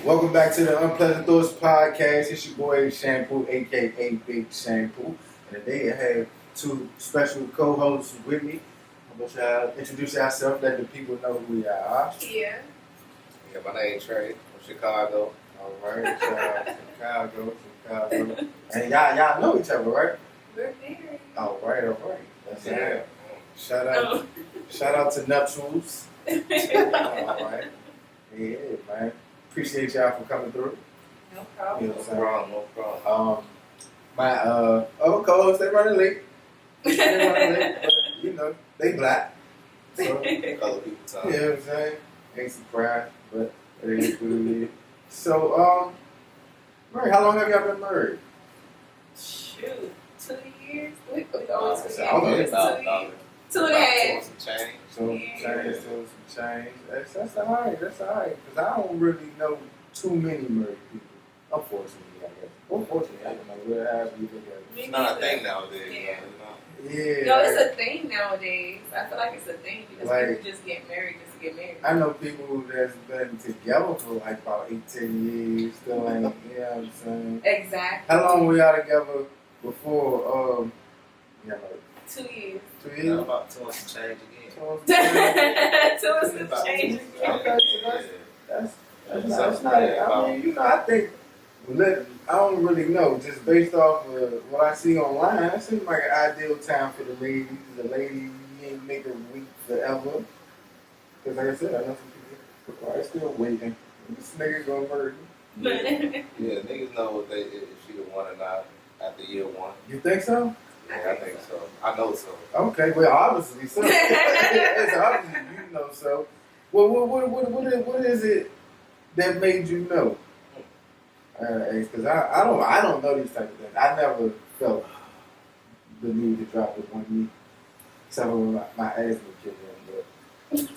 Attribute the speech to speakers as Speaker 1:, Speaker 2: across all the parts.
Speaker 1: Welcome back to the Unpleasant Thoughts Podcast. It's your boy Shampoo, aka Big Shampoo. And today I have two special co-hosts with me. I want y'all introduce yourself, let the people know who y'all are.
Speaker 2: Yeah.
Speaker 3: Yeah, my name's Trey from Chicago.
Speaker 1: Alright, Chicago. And y'all know each other, right?
Speaker 2: We're married.
Speaker 1: Alright. That's
Speaker 3: Yeah.
Speaker 1: it. Shout out to Nuptials. Alright. Yeah, man. Appreciate y'all for coming through.
Speaker 2: No problem.
Speaker 1: You know what I'm
Speaker 3: No
Speaker 1: saying?
Speaker 3: problem, no problem.
Speaker 1: My other co-hosts, they running late. But, you know, they black. So,
Speaker 3: Color people
Speaker 1: you
Speaker 3: time.
Speaker 1: know what I'm saying? Ain't surprised, but it is what it is. So, Mary, how long have y'all been married?
Speaker 2: Shoot. 2 years? We
Speaker 1: I
Speaker 2: always
Speaker 1: don't
Speaker 3: Yeah,
Speaker 1: know.
Speaker 3: about
Speaker 2: 2 and a half.
Speaker 3: some change.
Speaker 1: So some change. That's alright. That's alright. Because I don't really know too many married people. Unfortunately, I guess. Unfortunately, I don't know where I you look at
Speaker 3: It's not a thing nowadays.
Speaker 2: Yeah.
Speaker 1: it. Yeah.
Speaker 2: No, it's a thing nowadays. I feel like it's a thing because
Speaker 1: Like-
Speaker 2: people just get married just to get married.
Speaker 1: I know people that's been together for like about 8-10 years, still ain't, you know what I'm saying?
Speaker 2: Exactly.
Speaker 1: How long were y'all together before, you know,
Speaker 2: 2 years.
Speaker 1: 2
Speaker 3: Yeah,
Speaker 1: years?
Speaker 3: about 2 and some change again.
Speaker 2: 2 is the
Speaker 3: About
Speaker 2: change.
Speaker 1: Okay, so that's
Speaker 3: That's
Speaker 1: not it. I mean, you know, I think, I don't really know, just based off of what I see online, it seems like an ideal time for the ladies. The ladies, you ain't make her wait forever. Because like I said, I know some people are still waiting. This nigga gonna murder you.
Speaker 3: Yeah, niggas know if she the one or not after year one.
Speaker 1: You think so?
Speaker 3: Yeah, I think so. I know so.
Speaker 1: Okay, well, obviously so. It's obviously you know so. Well, what is it that made you know? Because I don't know these type of things. I never felt the need to drop it on me. Except when my asthma kicked in, but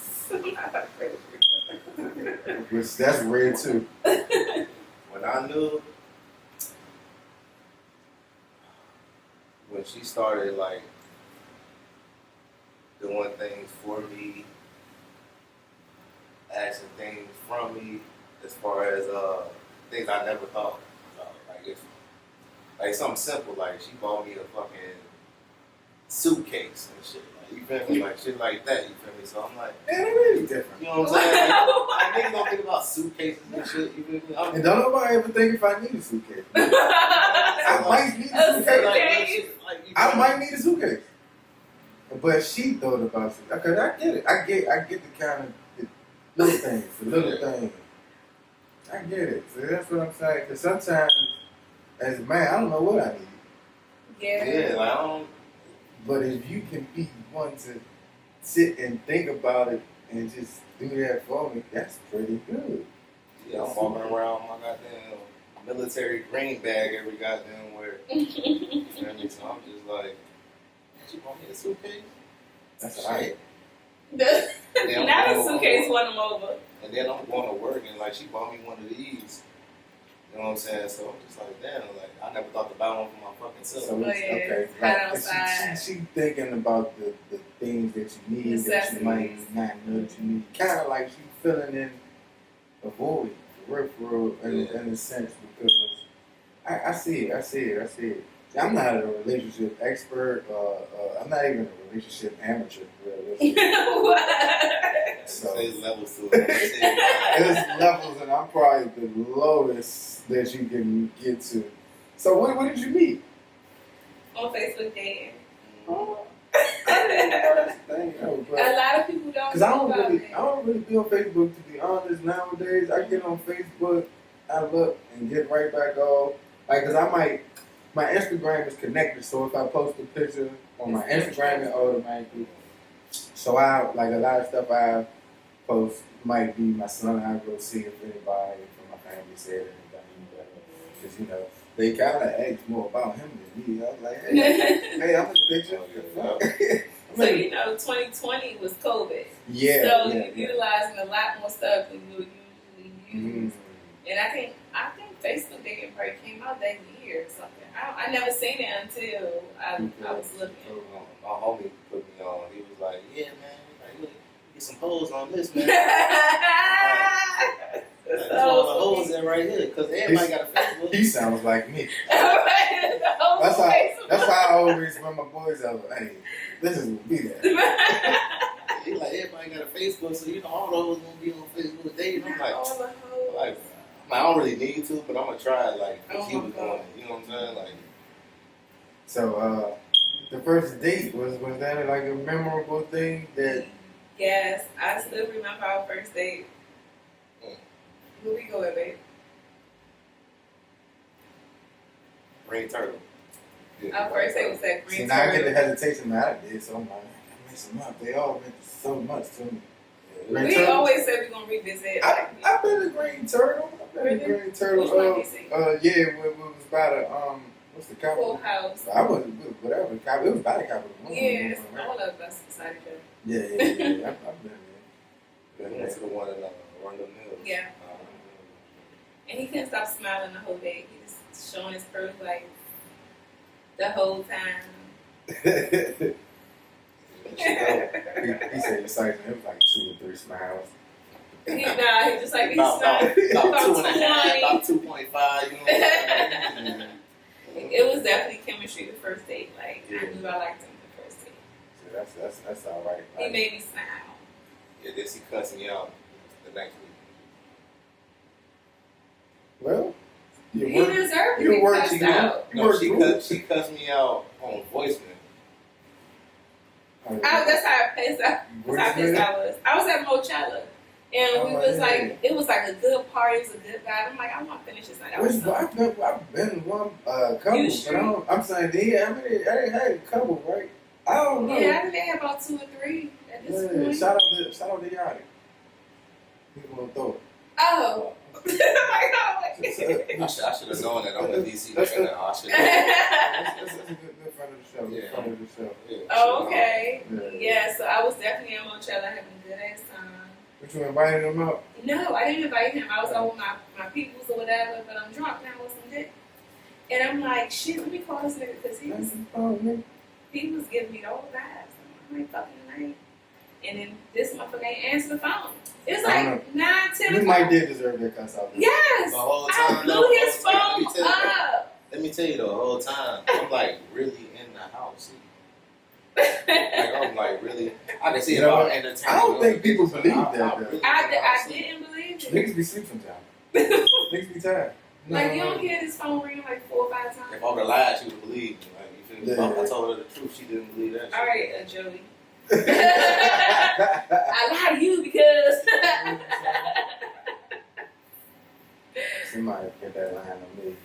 Speaker 1: which that's rare too.
Speaker 3: When I knew, when she started like doing things for me, asking things from me, as far as things I never thought about. Like something simple, like she bought me a fucking suitcase and shit. Like, you feel me? Like shit like that. You feel me? So I'm like,
Speaker 1: Man, it really different.
Speaker 3: you know what I'm saying? Like niggas don't think about suitcases and shit. You feel me?
Speaker 1: And don't nobody ever think if I need a suitcase. I
Speaker 3: I
Speaker 1: might need a
Speaker 2: A
Speaker 1: suitcase.
Speaker 2: suitcase.
Speaker 1: I might need a suitcase. But she thought about it. Okay, I get it. I get the kind of the little things, the little things. I get it. So that's what I'm saying. Because sometimes, as a man, I don't know what I need.
Speaker 2: Yeah.
Speaker 3: like I don't.
Speaker 1: But if you can be one to sit and think about it and just do that for me, that's pretty good.
Speaker 3: Yeah, I'm walking around with my goddamn military green bag every goddamn where. You feel me? So I'm just like, she bought me a suitcase.
Speaker 1: That's all right.
Speaker 3: Yeah,
Speaker 2: Not
Speaker 3: I'm
Speaker 2: a suitcase won them over.
Speaker 3: And then I'm going to work and like she bought me one of these. You know what I'm saying? So I'm just like, damn, like I never thought to buy one for my fucking self.
Speaker 1: So it's
Speaker 2: yeah,
Speaker 1: okay.
Speaker 2: hot
Speaker 1: Like,
Speaker 2: outside.
Speaker 1: she thinking about the things that you need that you might not know that you need. Kind of like she filling in a void, for real, in a sense, because I see it. I'm not a relationship expert. I'm not even a relationship amateur, really.
Speaker 2: What?
Speaker 1: So
Speaker 3: There's levels to it.
Speaker 1: there's levels, and I'm probably the lowest that you can get to. So what did you meet?
Speaker 2: On Facebook dating.
Speaker 1: Oh, I didn't know that's the thing, though, but-
Speaker 2: A lot of people don't
Speaker 1: Cause I
Speaker 2: know about
Speaker 1: don't
Speaker 2: it.
Speaker 1: really be on Facebook, to be honest. Nowadays, I get on Facebook, I look and get right back off. Like, cause my Instagram is connected, so if I post a picture on my Instagram, it automatically. So like a lot of stuff I post might be my son. I go see if anybody from my family said anything, whatever. Cause you know they kind of ask more about him than me. I was like, hey, I'm in the picture.
Speaker 2: So you know, 2020 was COVID.
Speaker 1: Yeah.
Speaker 2: So
Speaker 1: yeah,
Speaker 2: you're utilizing a lot more stuff than you would usually use.
Speaker 1: Mm.
Speaker 2: And I think Facebook dating probably came out that year or something. I never seen it until I was looking.
Speaker 3: So, my homie put me on. He was like, "Yeah, man, like, look, get some hoes on this, man." Like,
Speaker 2: So
Speaker 3: all the hoes it right here because everybody got a Facebook.
Speaker 1: He sounds like me.
Speaker 2: Alright, the whole
Speaker 1: That's how.
Speaker 2: Facebook.
Speaker 1: That's how I always run my boys out. Hey, this is gonna be that.
Speaker 3: He like everybody got a Facebook, so you know all those gonna be on Facebook dating. I'm like,
Speaker 2: All the hoes.
Speaker 3: like I don't really need to, but I'm gonna try it. Like
Speaker 2: Oh
Speaker 3: if he
Speaker 2: my
Speaker 3: was
Speaker 2: God.
Speaker 3: doing it, you know what I'm saying? Like
Speaker 1: So, the first date was that like a memorable thing that
Speaker 2: Yes, I still remember our first date. Where we go at, babe?
Speaker 3: Green Turtle. Yeah,
Speaker 2: Our first date was at
Speaker 1: see
Speaker 2: Green
Speaker 1: now I get the
Speaker 2: Turtle.
Speaker 1: hesitation that I did, so I'm like, I mix them up. They all meant so much to me. Green
Speaker 2: We
Speaker 1: Turtle?
Speaker 2: always said we're gonna revisit.
Speaker 1: I've been to Green Turtle. I've been to
Speaker 2: Really?
Speaker 1: Green Turtle.
Speaker 2: Which one you see?
Speaker 1: Yeah, it was by the what's the
Speaker 2: Full
Speaker 1: Capitol?
Speaker 2: House.
Speaker 1: I wasn't whatever. It was by the Capitol.
Speaker 2: Yes, all of us decided to.
Speaker 1: Yeah. I've been there.
Speaker 3: We went to the one in Arundel Mills.
Speaker 2: Yeah. And he couldn't stop smiling the whole day. He just showing his pearly like the whole time.
Speaker 1: he said the size of him was like 2 or 3 smiles.
Speaker 2: He just like he
Speaker 3: About
Speaker 2: smiled.
Speaker 3: 2.5,
Speaker 2: 20.
Speaker 3: about 2.5. You know what I'm saying?
Speaker 2: It was definitely chemistry the first date. Like I knew I liked him the first date.
Speaker 1: So that's all right.
Speaker 2: He made me smile.
Speaker 3: Yeah, this he cussed me out the next week.
Speaker 1: Well, you
Speaker 2: He
Speaker 1: work.
Speaker 2: deserved to
Speaker 1: You
Speaker 2: be
Speaker 1: work
Speaker 2: cussed
Speaker 1: to
Speaker 2: out.
Speaker 3: No, she cussed me out on voicemail.
Speaker 2: That's how I pissed out. That's how pissed I was. I was at Mochella. And we was like, it was like a good party, it was a good vibe. I'm like, I want to finish this night. I was so,
Speaker 1: I've been in one couple,
Speaker 2: You
Speaker 1: but
Speaker 2: sure?
Speaker 1: I'm saying, yeah, I mean, I ain't had a couple, right? I don't know.
Speaker 2: yeah, I think they had about 2 or 3 at this point.
Speaker 1: Shout out to Yachty. People will throw it.
Speaker 2: Oh. Like, oh,
Speaker 3: I should have known that I'm a DC
Speaker 1: That's
Speaker 3: fan. I should have.
Speaker 1: That's a good friend of the show.
Speaker 3: Yeah.
Speaker 1: Good friend of the show.
Speaker 3: Yeah,
Speaker 2: Oh, okay.
Speaker 1: Yeah.
Speaker 2: Yeah, so I was definitely at Mochella having a good ass time.
Speaker 1: But you invited him out?
Speaker 2: No, I didn't invite him. I was out with my peoples or whatever, but I'm drunk now with some dick. And I'm like, shit, let me call this nigga because he was giving me the whole vibes. I'm like, fucking night. And then this motherfucker ain't answer the phone. It's
Speaker 1: I
Speaker 2: like 9, 10
Speaker 1: You
Speaker 2: o'clock.
Speaker 1: might did deserve that cuss out.
Speaker 2: Yes!
Speaker 3: The whole
Speaker 2: I
Speaker 3: time.
Speaker 2: blew his
Speaker 3: though,
Speaker 2: phone up.
Speaker 3: Let me tell you the whole time. I'm like really in the house. Like I'm like really. I can see
Speaker 1: You
Speaker 3: it
Speaker 1: know
Speaker 3: all
Speaker 1: what?
Speaker 3: entertaining.
Speaker 1: I don't think people
Speaker 3: I-
Speaker 1: believe
Speaker 3: I-
Speaker 1: that,
Speaker 3: I
Speaker 1: though.
Speaker 3: really
Speaker 2: I
Speaker 3: think
Speaker 2: didn't believe it.
Speaker 1: Niggas be sleeping sometimes. Niggas be tired.
Speaker 2: Like, you don't hear this phone ring like 4 or 5 times.
Speaker 3: If I would have lied, she would have believed me. Like, you feel me?
Speaker 1: Yeah.
Speaker 3: If I told her the truth, she didn't believe that shit.
Speaker 2: All right, Joey. I lie to you because.
Speaker 1: Somebody put that line on me,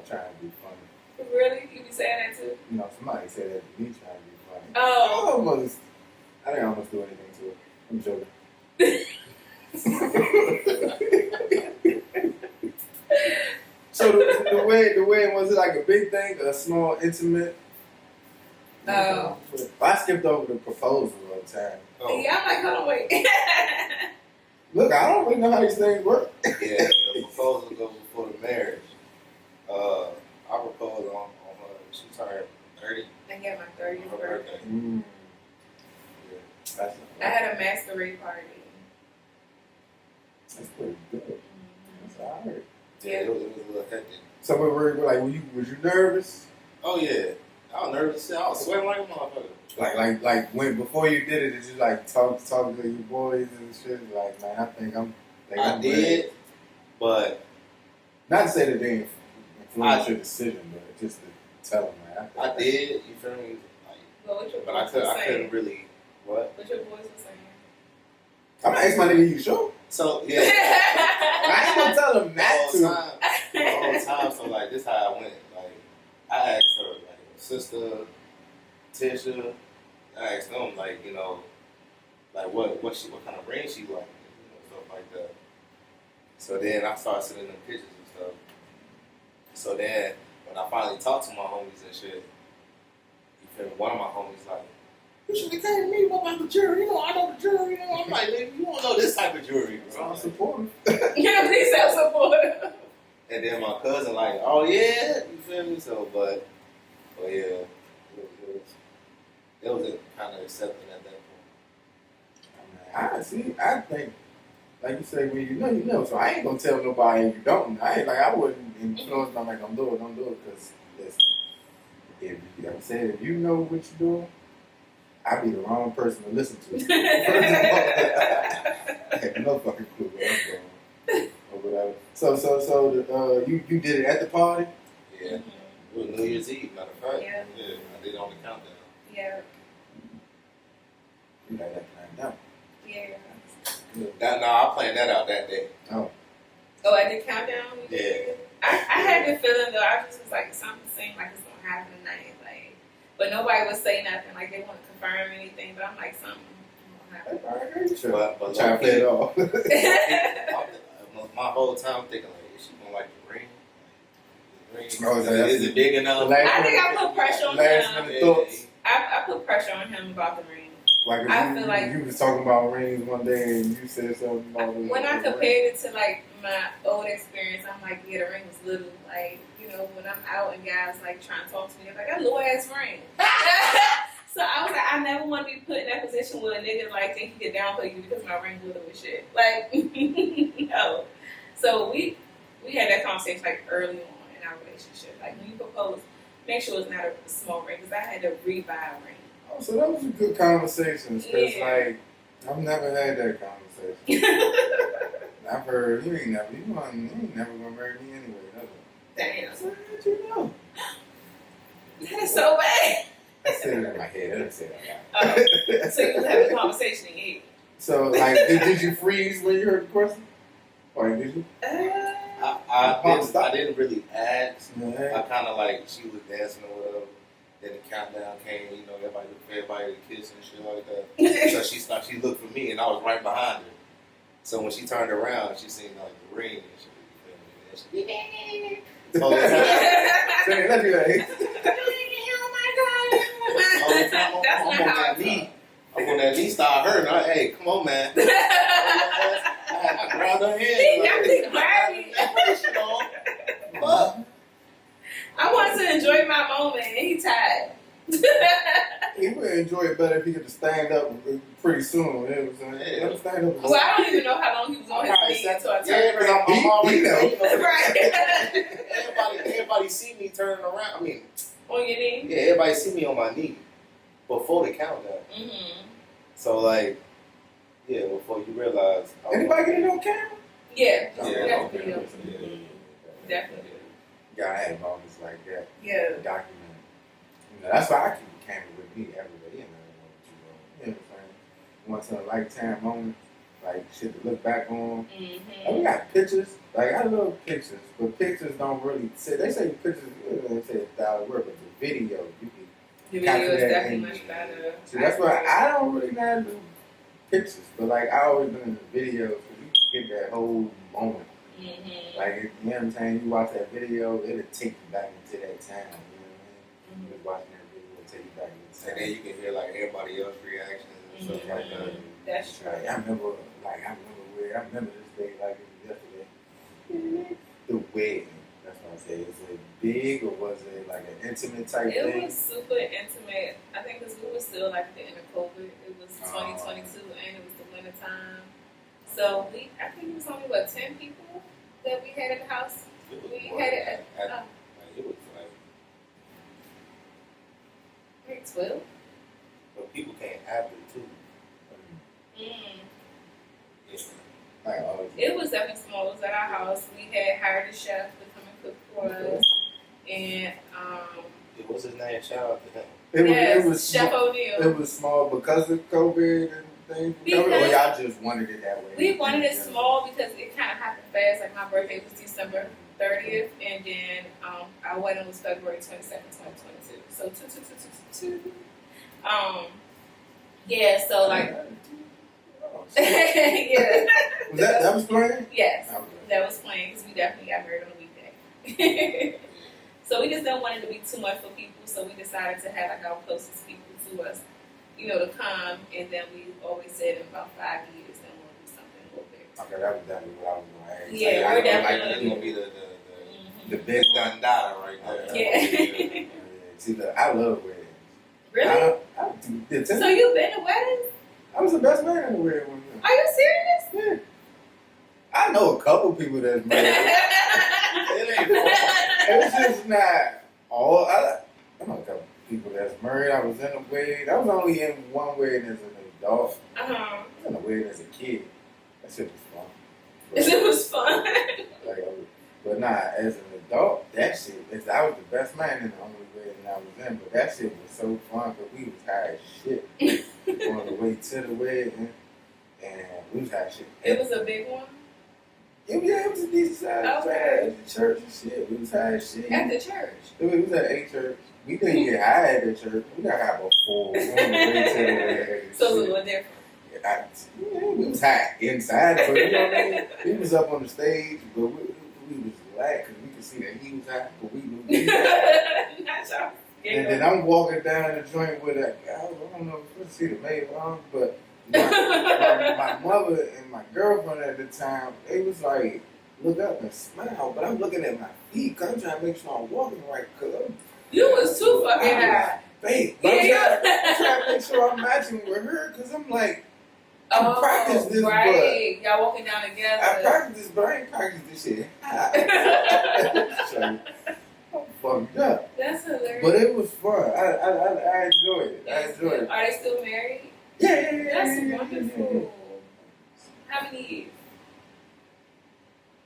Speaker 1: trying to be funny.
Speaker 2: Really? You be saying that too?
Speaker 1: You know, somebody said that to me trying to be funny.
Speaker 2: Oh.
Speaker 1: I didn't almost do anything to it. I'm joking. So the way was it like a big thing, a small, intimate?
Speaker 2: Oh.
Speaker 1: I skipped over the proposal all the time.
Speaker 3: Oh,
Speaker 2: Yeah, I'm like, hold on, wait.
Speaker 1: Look, I don't really know how these things work.
Speaker 3: yeah, the proposal goes before the marriage. I proposed on her. She turned 30
Speaker 2: I got my 30th
Speaker 3: on her
Speaker 2: birthday.
Speaker 3: birthday.
Speaker 1: Yeah, that's
Speaker 2: I had a masquerade party.
Speaker 1: pretty good. That's all right.
Speaker 3: Yeah, it was a little hectic.
Speaker 1: So we're like, was you nervous?
Speaker 3: Oh yeah, I was nervous. I was sweating like a motherfucker.
Speaker 1: Like when before you did it, did you like talk to your boys and shit? Like, man, I think I'm
Speaker 3: I did,
Speaker 1: ready.
Speaker 3: but
Speaker 1: Not to say that they influenced your decision, but just to tell them, man.
Speaker 3: I did. You feel me? Like,
Speaker 2: But what your
Speaker 3: but I
Speaker 2: boys were
Speaker 3: couldn't
Speaker 2: saying?
Speaker 3: really. What?
Speaker 2: What your boys were saying?
Speaker 1: I'm gonna ask my nigga, you sure?
Speaker 3: So yeah.
Speaker 1: I ain't gonna tell him
Speaker 3: the
Speaker 1: not
Speaker 3: whole
Speaker 1: to.
Speaker 3: time. The whole time. So like, this how I went. Like, I asked her, like, her sister, Tisha. I asked them, like, you know, like what kind of ring she like, you know, stuff like that. So then I started sending them pictures and stuff. So then when I finally talked to my homies and shit, you feel me? One of my homies like, you should have came to me about the jewelry. You know, I know the jewelry. You know, I'm like, nigga, you don't know this type of jewelry, bro.
Speaker 1: I'm supportive.
Speaker 2: Yeah, please have support.
Speaker 3: And then my cousin like, oh yeah, you feel me? So, but yeah, it was kind of accepting at that point.
Speaker 1: I think like you say, when you know, you know. So I ain't gonna tell nobody if you don't. I wouldn't influence them like don't do it, because listen, if you know what I'm saying, if you know what you're doing, I'd be the wrong person to listen to. First of all, I had no fucking clue where I'm going or whatever. So you did it at the party?
Speaker 3: Yeah. It was New Year's Eve, matter of fact.
Speaker 2: Yeah.
Speaker 3: Yeah, I did it on the countdown.
Speaker 2: Yeah.
Speaker 1: You got that planned out.
Speaker 2: Yeah.
Speaker 3: No, I planned that out that day.
Speaker 1: Oh.
Speaker 2: Oh, at the countdown? You
Speaker 3: Yeah.
Speaker 2: did? I had the feeling though, I just was like, something seemed like it's gonna happen tonight. Like, but nobody would say nothing. Like, they wouldn't confirm anything. But I'm like, something gonna happen.
Speaker 1: All right, sure.
Speaker 3: But
Speaker 1: Try to play it off.
Speaker 3: my whole time thinking like, is she gonna like the ring? Like, the ring?
Speaker 1: Oh,
Speaker 3: Is it big enough?
Speaker 2: I think I put pressure on
Speaker 1: Last
Speaker 2: him.
Speaker 1: minute thoughts.
Speaker 2: I put pressure on him about the ring.
Speaker 1: Like,
Speaker 2: I feel like
Speaker 1: you was talking about rings one day and you said something about it.
Speaker 2: when I compared it to like my old experience, I'm like, yeah, the ring was little. Like, you know, when I'm out and guys like trying to talk to me, they're like, that little ass ring. So I was like, I never want to be put in that position where a nigga like think he could downplay you because my ring little and shit. Like, no. So we had that conversation like early on in our relationship. Like when you propose, make sure it's not a small ring because I had to rebuy a ring.
Speaker 1: Oh, so that was a good conversation. Because,
Speaker 2: Yeah.
Speaker 1: like, I've never had that conversation. I've heard, you ain't never gonna marry me anyway.
Speaker 2: Damn.
Speaker 1: So, how'd you know?
Speaker 2: That's so bad.
Speaker 1: I said it in my head. I didn't say it out loud.
Speaker 2: So you was having a conversation in your head.
Speaker 1: So, like, did you freeze when you heard the question? Or did you?
Speaker 3: I didn't really ask. I
Speaker 1: Yeah.
Speaker 3: kind of like, she was dancing or whatever. Then the countdown came, you know, everybody looked for everybody to kiss and shit like that. So she looked for me and I was right behind her. So when she turned around, she seen like the ring and shit. You feel me? And she, oh,
Speaker 1: Say, let me like,
Speaker 2: Oh my god. That's
Speaker 3: I'm
Speaker 2: not
Speaker 3: on
Speaker 2: how I
Speaker 3: that knee. I'm on that knee, start hurting. Hey, come on, man.
Speaker 2: felt.
Speaker 3: I had to grab her hand.
Speaker 2: He definitely grabbed me.
Speaker 3: Fuck.
Speaker 2: I wanted to enjoy my moment and he tired.
Speaker 1: he would enjoy it better if he could stand up pretty soon. You know what I'm saying?
Speaker 3: Yeah.
Speaker 1: Let him stand up.
Speaker 2: Well, I don't even know how long he was on his
Speaker 3: Right,
Speaker 2: knee until I
Speaker 3: yeah,
Speaker 2: turned
Speaker 3: because
Speaker 2: around.
Speaker 3: I'm already
Speaker 1: He know.
Speaker 2: Right.
Speaker 3: Everybody see me turning around. I mean,
Speaker 2: On your knee?
Speaker 3: yeah, everybody see me on my knee before the countdown.
Speaker 2: Mm-hmm.
Speaker 3: So like, yeah, before you realize.
Speaker 1: Anybody get it on camera?
Speaker 2: Yeah.
Speaker 3: Yeah,
Speaker 2: Definitely.
Speaker 3: okay.
Speaker 2: Definitely.
Speaker 1: Gotta have moments like that.
Speaker 2: Yeah.
Speaker 1: Document. You know, that's why I keep a camera with me everywhere. You know what I'm saying? Once in a lifetime moment, like shit to look back on. And we got pictures. Like I love pictures, but pictures don't really say. They say pictures. They say $1,000 word, but the video you can.
Speaker 2: The video is
Speaker 1: calculate
Speaker 2: definitely
Speaker 1: and-
Speaker 2: much better.
Speaker 1: See, that's why I don't really not do pictures, but like I always been in the videos because you get that whole moment.
Speaker 2: Mm-hmm.
Speaker 1: Like you know what I'm saying? You watch that video, it'll take you back into that time. You know what I mean? Just watching that video will take you back into
Speaker 3: And then you can hear like everybody else's reactions and stuff like that.
Speaker 2: That's true.
Speaker 1: Like, I remember this day like it was yesterday. The wedding. That's what I say. Is it big or was it like an intimate type
Speaker 2: It
Speaker 1: thing?
Speaker 2: was super intimate. I think because we were still like at the end of COVID. It was 2022 and it was the winter time. So I think it was only 10 people that we had in the house.
Speaker 3: It was
Speaker 2: We
Speaker 3: more
Speaker 2: had
Speaker 3: than
Speaker 2: it
Speaker 3: that.
Speaker 2: at
Speaker 3: It was like,
Speaker 2: maybe 12.
Speaker 3: but people came after too.
Speaker 2: Mm.
Speaker 3: Yeah.
Speaker 1: Like, oh,
Speaker 2: It was definitely small. It was at our house. We had hired a chef to come and cook for us. And
Speaker 3: What's his name? Shout out to him.
Speaker 2: yes,
Speaker 1: it was
Speaker 2: Chef
Speaker 1: small,
Speaker 2: O'Neill.
Speaker 1: it was small because of COVID and things.
Speaker 2: Because-
Speaker 1: or y'all just wanted it that way.
Speaker 2: We wanted it small because it kind of happened fast. Like my birthday was December 30th, and then our wedding was February 22nd, 2022. So two. Yeah. So like,
Speaker 1: Oh, shit.
Speaker 2: yeah.
Speaker 1: Was that was playing?
Speaker 2: Yes,
Speaker 1: Okay.
Speaker 2: that was playing because we definitely got married on a weekday. So we just didn't want it to be too much for people. So we decided to have like our closest people to us, you know, to come, and then we always said in about 5 years, then we'll do something a little bit.
Speaker 1: Okay, that was definitely what I was going to ask.
Speaker 2: Yeah,
Speaker 1: Like,
Speaker 2: we're
Speaker 1: I don't
Speaker 2: definitely-
Speaker 3: That's gonna be
Speaker 1: the big one.
Speaker 3: done data right there.
Speaker 2: Yeah.
Speaker 1: See, look, I love weddings.
Speaker 2: Really?
Speaker 1: I do.
Speaker 2: So you've been to weddings?
Speaker 1: I was the best man in the wedding one.
Speaker 2: Are you serious?
Speaker 1: Yeah. I know a couple people that's married.
Speaker 3: It ain't fun.
Speaker 1: It's just not all. I know a couple people that's married. I was in a wedding. I was only in one wedding as an adult. I was in a wedding as a kid. That shit was fun.
Speaker 2: It was fun.
Speaker 1: Like, but nah, as an adult, that shit. I was the best man in the only wedding I was in. But that shit was so fun because we was high as shit on the way to the wedding, and we was high as shit.
Speaker 2: It was a big one.
Speaker 1: Yeah, it was a decent size.
Speaker 2: Okay.
Speaker 1: At the church and shit. We was high as shit.
Speaker 2: At the church.
Speaker 1: We was at a church. We didn't get high at the church. We got high before. We on the way to the wedding.
Speaker 2: So it was a little different.
Speaker 1: We was high inside, but you know what I mean? He was up on the stage, but we was glad because we could see that he was high, but we knew he was high.
Speaker 2: Not y'all.
Speaker 1: And then I'm walking down the joint with that guy. I don't know if you see the maid on, but my mother and my girlfriend at the time, they was like, look up and smile, but I'm looking at my feet because I'm trying to make sure I'm walking right. Cause
Speaker 2: You was too fucking high.
Speaker 1: Babe,
Speaker 2: Yeah.
Speaker 1: I'm trying to make sure I'm matching with her because I'm like, I practice this,
Speaker 2: right. Y'all walking down together.
Speaker 1: I practice this, but I ain't practice this shit. I'm fucked up.
Speaker 2: That's hilarious.
Speaker 1: But it was fun. I enjoyed it. I enjoyed it.
Speaker 2: Are they still married?
Speaker 1: Yeah.
Speaker 2: That's wonderful. How many years?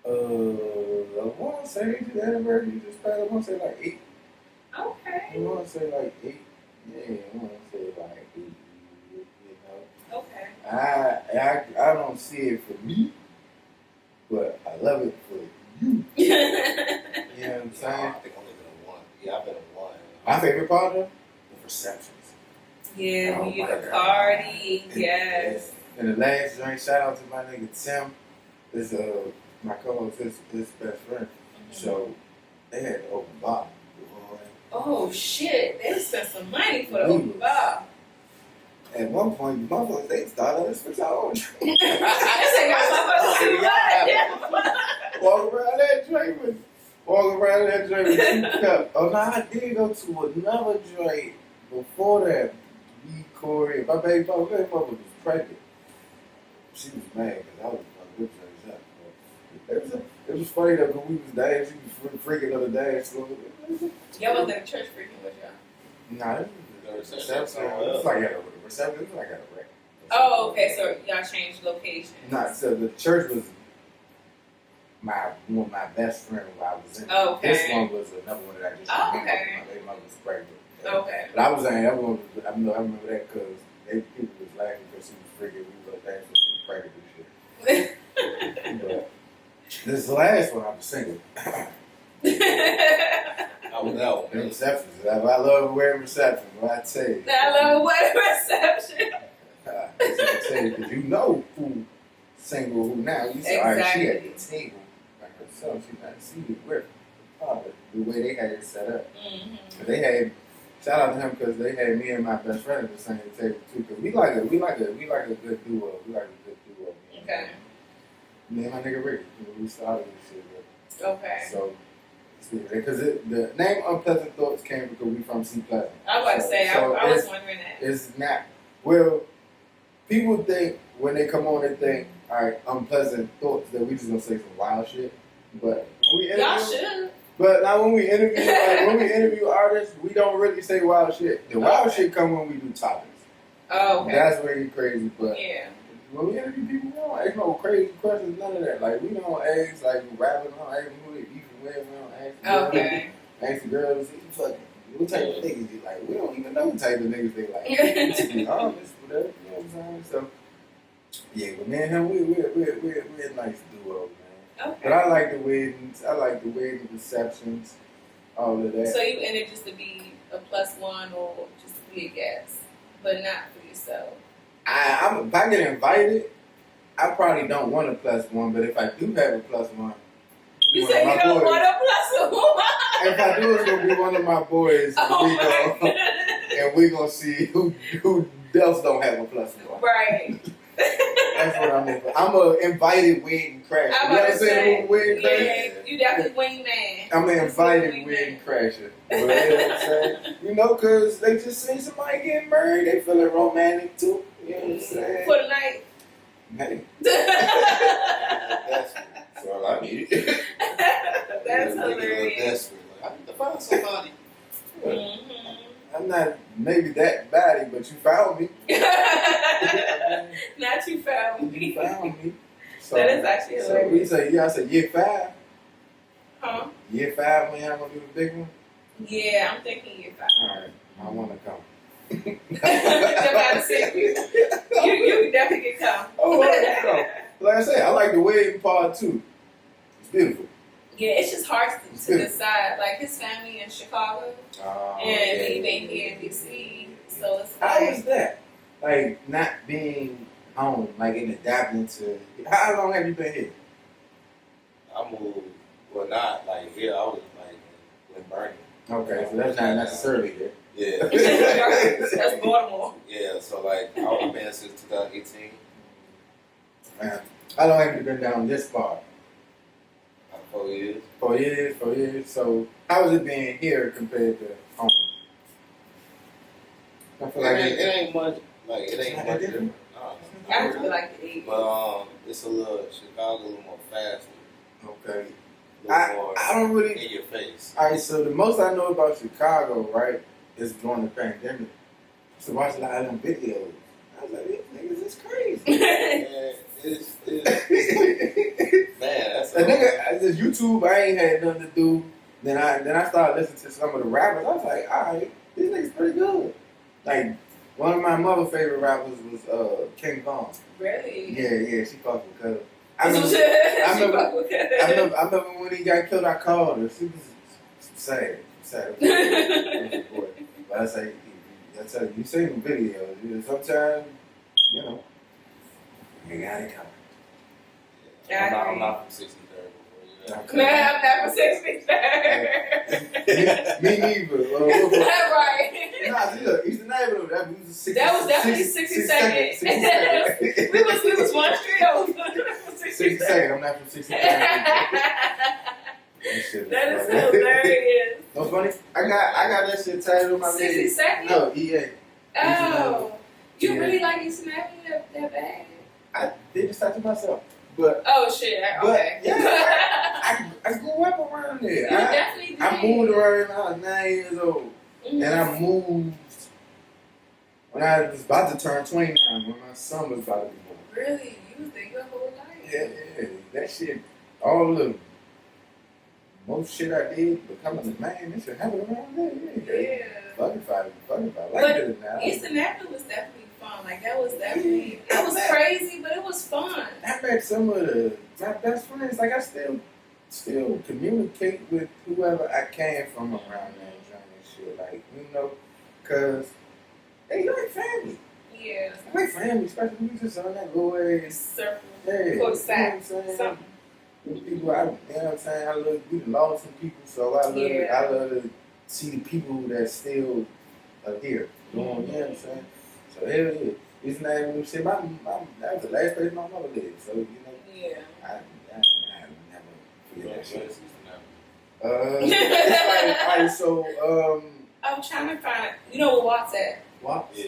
Speaker 1: I want to say they did the anniversary just passed. I want to say like 8.
Speaker 2: Okay.
Speaker 1: I want to say like 8. Yeah, I want to say like 8. You know.
Speaker 2: Okay.
Speaker 1: I don't see it for me, but I love it for you. You know what I'm saying?
Speaker 3: I think I'm looking at one. Yeah, I've been at one.
Speaker 1: My favorite part of the receptions.
Speaker 2: Yeah,
Speaker 1: Oh
Speaker 2: when you
Speaker 1: my
Speaker 2: the
Speaker 1: God.
Speaker 2: party, yes.
Speaker 1: And the last drink, shout out to my nigga Tim. This my co-host, his best friend. So they had the open bar.
Speaker 2: Oh shit, they spent some money for the
Speaker 1: We
Speaker 2: open
Speaker 1: was-
Speaker 2: bar.
Speaker 1: At one point, the motherfuckers, they started to switch our own drink.
Speaker 2: I said, y'all motherfuckers too much.
Speaker 1: Walk around that drink with 2 cups. Oh, no, I did go to another drink before that. B. Corey, my baby mother was pregnant. She was mad because I was fucking good drinks up. It was funny though, because we was dancing, we was freaking on the dance floor.
Speaker 2: Y'all was at church freaking with y'all.
Speaker 1: Nah, it was the reception. It's like at a reception. It's like at a record.
Speaker 2: Oh, okay, so y'all changed location.
Speaker 1: Nah, so the church was one of my best friend when I was in.
Speaker 2: Oh, okay.
Speaker 1: This one was another one that I just
Speaker 2: Oh,
Speaker 1: remembered.
Speaker 2: okay.
Speaker 1: My baby mother was pregnant.
Speaker 2: Okay.
Speaker 1: But I was saying that one. I remember that because people was laughing because she was freaking. We were dancing, she was pregnant and shit. But this last one, I was single.
Speaker 3: I was out.
Speaker 1: The receptions. I love wearing receptions. What I tell you.
Speaker 2: I love what reception.
Speaker 1: Because you know who single, who now. You say, all right, she at the table by herself. She not seated with her father. The way they had it set up.
Speaker 2: Mm-hmm.
Speaker 1: But they had, shout out to him because they had me and my best friend at the same table too. Because we like a good duo. We like a good duo.
Speaker 2: Okay.
Speaker 1: Me and my nigga Rick. We started this shit.
Speaker 2: Okay.
Speaker 1: So, because the name Unpleasant Thoughts came because we from C Pleasant.
Speaker 2: I was about to say,
Speaker 1: So
Speaker 2: I was wondering that.
Speaker 1: It's not. Well, people think when they come on, they think, all right, unpleasant thoughts that we just gonna say some wild shit. But when we
Speaker 2: Y'all
Speaker 1: interview,
Speaker 2: should.
Speaker 1: but now when we interview artists, we don't really say wild shit. The wild shit come when we do topics.
Speaker 2: Oh, okay.
Speaker 1: That's where you crazy. But
Speaker 2: Yeah.
Speaker 1: when we interview people, we don't ask no crazy questions, none of that. Like we don't ask like rapping, we don't ask who they beefing with, we don't ask.
Speaker 2: Okay.
Speaker 1: Ask the girls, what type of niggas you like? We don't even know what type of niggas they like. To be honest, whatever, you know what I'm saying? So, yeah, but me and him, we're a nice duo, man.
Speaker 2: Okay.
Speaker 1: But I like the weddings, receptions, all of that.
Speaker 2: So you in it just to be a +1 or just to be a guest, but not for yourself.
Speaker 1: If I get invited, I probably don't want a +1, but if I do have a +1,
Speaker 2: You say you don't want a +1.
Speaker 1: if I do, it's gonna be one of my boys.
Speaker 2: Oh my
Speaker 1: And we gonna see who else don't have a +1.
Speaker 2: Right.
Speaker 1: That's what I'm in. I'm a invited wedding crasher.
Speaker 2: I'm
Speaker 1: You know
Speaker 2: about
Speaker 1: what
Speaker 2: to
Speaker 1: I'm saying?
Speaker 2: say,
Speaker 1: Wedding crasher.
Speaker 2: yeah, you definitely wingman.
Speaker 1: I'm an invited
Speaker 2: Wingman.
Speaker 1: wedding crasher. You know what I'm saying? You know, cause they just see somebody getting married, they feeling romantic too. You know what I'm saying?
Speaker 2: For the night.
Speaker 1: Hey,
Speaker 3: That's all I need.
Speaker 2: That's
Speaker 3: Nigga look
Speaker 2: hilarious.
Speaker 3: desperate. Like, I need to find somebody.
Speaker 2: Mhm.
Speaker 1: I'm not maybe that baddie, but you found me.
Speaker 2: Not you found
Speaker 1: You
Speaker 2: me.
Speaker 1: found me. So,
Speaker 2: That is actually
Speaker 1: so we
Speaker 2: hilarious.
Speaker 1: say, yeah, I said year 5.
Speaker 2: Huh?
Speaker 1: Year 5 when y'all gonna do the big one?
Speaker 2: Yeah, I'm thinking year 5.
Speaker 1: Alright, I wanna come.
Speaker 2: About to say you definitely can come.
Speaker 1: Oh, well, like I said, I like the wedding part too. It's beautiful.
Speaker 2: Yeah, it's just hard to decide. Like his family in Chicago, and we been here in DC, so it's
Speaker 1: How
Speaker 2: like
Speaker 1: is that? Like not being home, like in adapting to. How long have you been here?
Speaker 3: I moved, well, not like here. I was like in Bernie.
Speaker 1: Okay, so that's not necessarily here.
Speaker 3: Yeah.
Speaker 2: that's Baltimore.
Speaker 3: Yeah, so like I've been since 2018.
Speaker 1: Man, how long have you been down this far?
Speaker 3: Like 4 years.
Speaker 1: 4 years, 4 years. So how is it being here compared to home? I feel like
Speaker 3: It ain't much. Like it
Speaker 1: It's
Speaker 3: ain't
Speaker 1: not
Speaker 3: much
Speaker 1: that
Speaker 3: different. No,
Speaker 2: I feel like the 80s.
Speaker 3: But it's a little Chicago a little more faster.
Speaker 1: okay.
Speaker 3: A little more
Speaker 1: I don't really.
Speaker 3: in your face.
Speaker 1: All right, so the most I know about Chicago, right, is during the pandemic. So watch a lot of them videos. I was like, these niggas is crazy.
Speaker 3: Man, man, that's
Speaker 1: A nigga, this YouTube, I ain't had nothing to do. Then I started listening to some of the rappers. I was like, all right, these niggas pretty good. Like one of my mother favorite rappers was King Von.
Speaker 2: Really?
Speaker 1: Yeah, she fucking cuz.
Speaker 2: I
Speaker 1: remember when he got killed. I called her. She was sad. But I say, I tell you, you see the videos. Sometimes, you know, you got it covered.
Speaker 3: I'm not from 63rd.
Speaker 2: Man, I'm never 63rd.
Speaker 1: Me neither.
Speaker 2: Right.
Speaker 1: Nah, look, he's the neighbor of that.
Speaker 2: That was definitely 62nd.
Speaker 1: 62nd.
Speaker 2: we was one street over.
Speaker 1: 62nd. I'm not from 63rd.
Speaker 2: That is hilarious.
Speaker 1: No funny. I got that shit tatted on my leg.
Speaker 2: 62nd?
Speaker 1: No, EA.
Speaker 2: Oh. You
Speaker 1: Yeah.
Speaker 2: really like Eastern Avenue that bad?
Speaker 1: I did this tattoo myself, but
Speaker 2: Oh shit. Okay.
Speaker 1: yeah, I grew up around there.
Speaker 2: You definitely did.
Speaker 1: I moved around when I was 9 years old,
Speaker 2: Mhm.
Speaker 1: and I moved when I was about to turn 29. When my son was about to be born.
Speaker 2: Really? You was there your whole life?
Speaker 1: Yeah, that shit. All the most shit I did becoming a man. That shit happened around there.
Speaker 2: Yeah.
Speaker 1: Fuck if I
Speaker 2: But
Speaker 1: like it now.
Speaker 2: Eastern Avenue was definitely fun. Like that was definitely that was crazy, but it was fun.
Speaker 1: I met some of my best friends. Like I still communicate with whoever I can from around that joint and shit. Like cause they like family.
Speaker 2: Yeah.
Speaker 1: I like family, especially we just on that little ass.
Speaker 2: Circle.
Speaker 1: Hey,
Speaker 2: Cul-de-sac.
Speaker 1: you know what I'm saying?
Speaker 2: Something.
Speaker 1: The people, you know what I'm saying? I love we lost some people, so I love to see the people that still are here. You know what I'm saying? So hell yeah. It's not even shit. My that was the last place my mother lived. So
Speaker 2: Yeah.
Speaker 1: I never forget that shit.
Speaker 3: That's
Speaker 1: It's like, alright, so
Speaker 2: I'm trying to find. You know where Watts at?
Speaker 1: what?
Speaker 3: Yeah.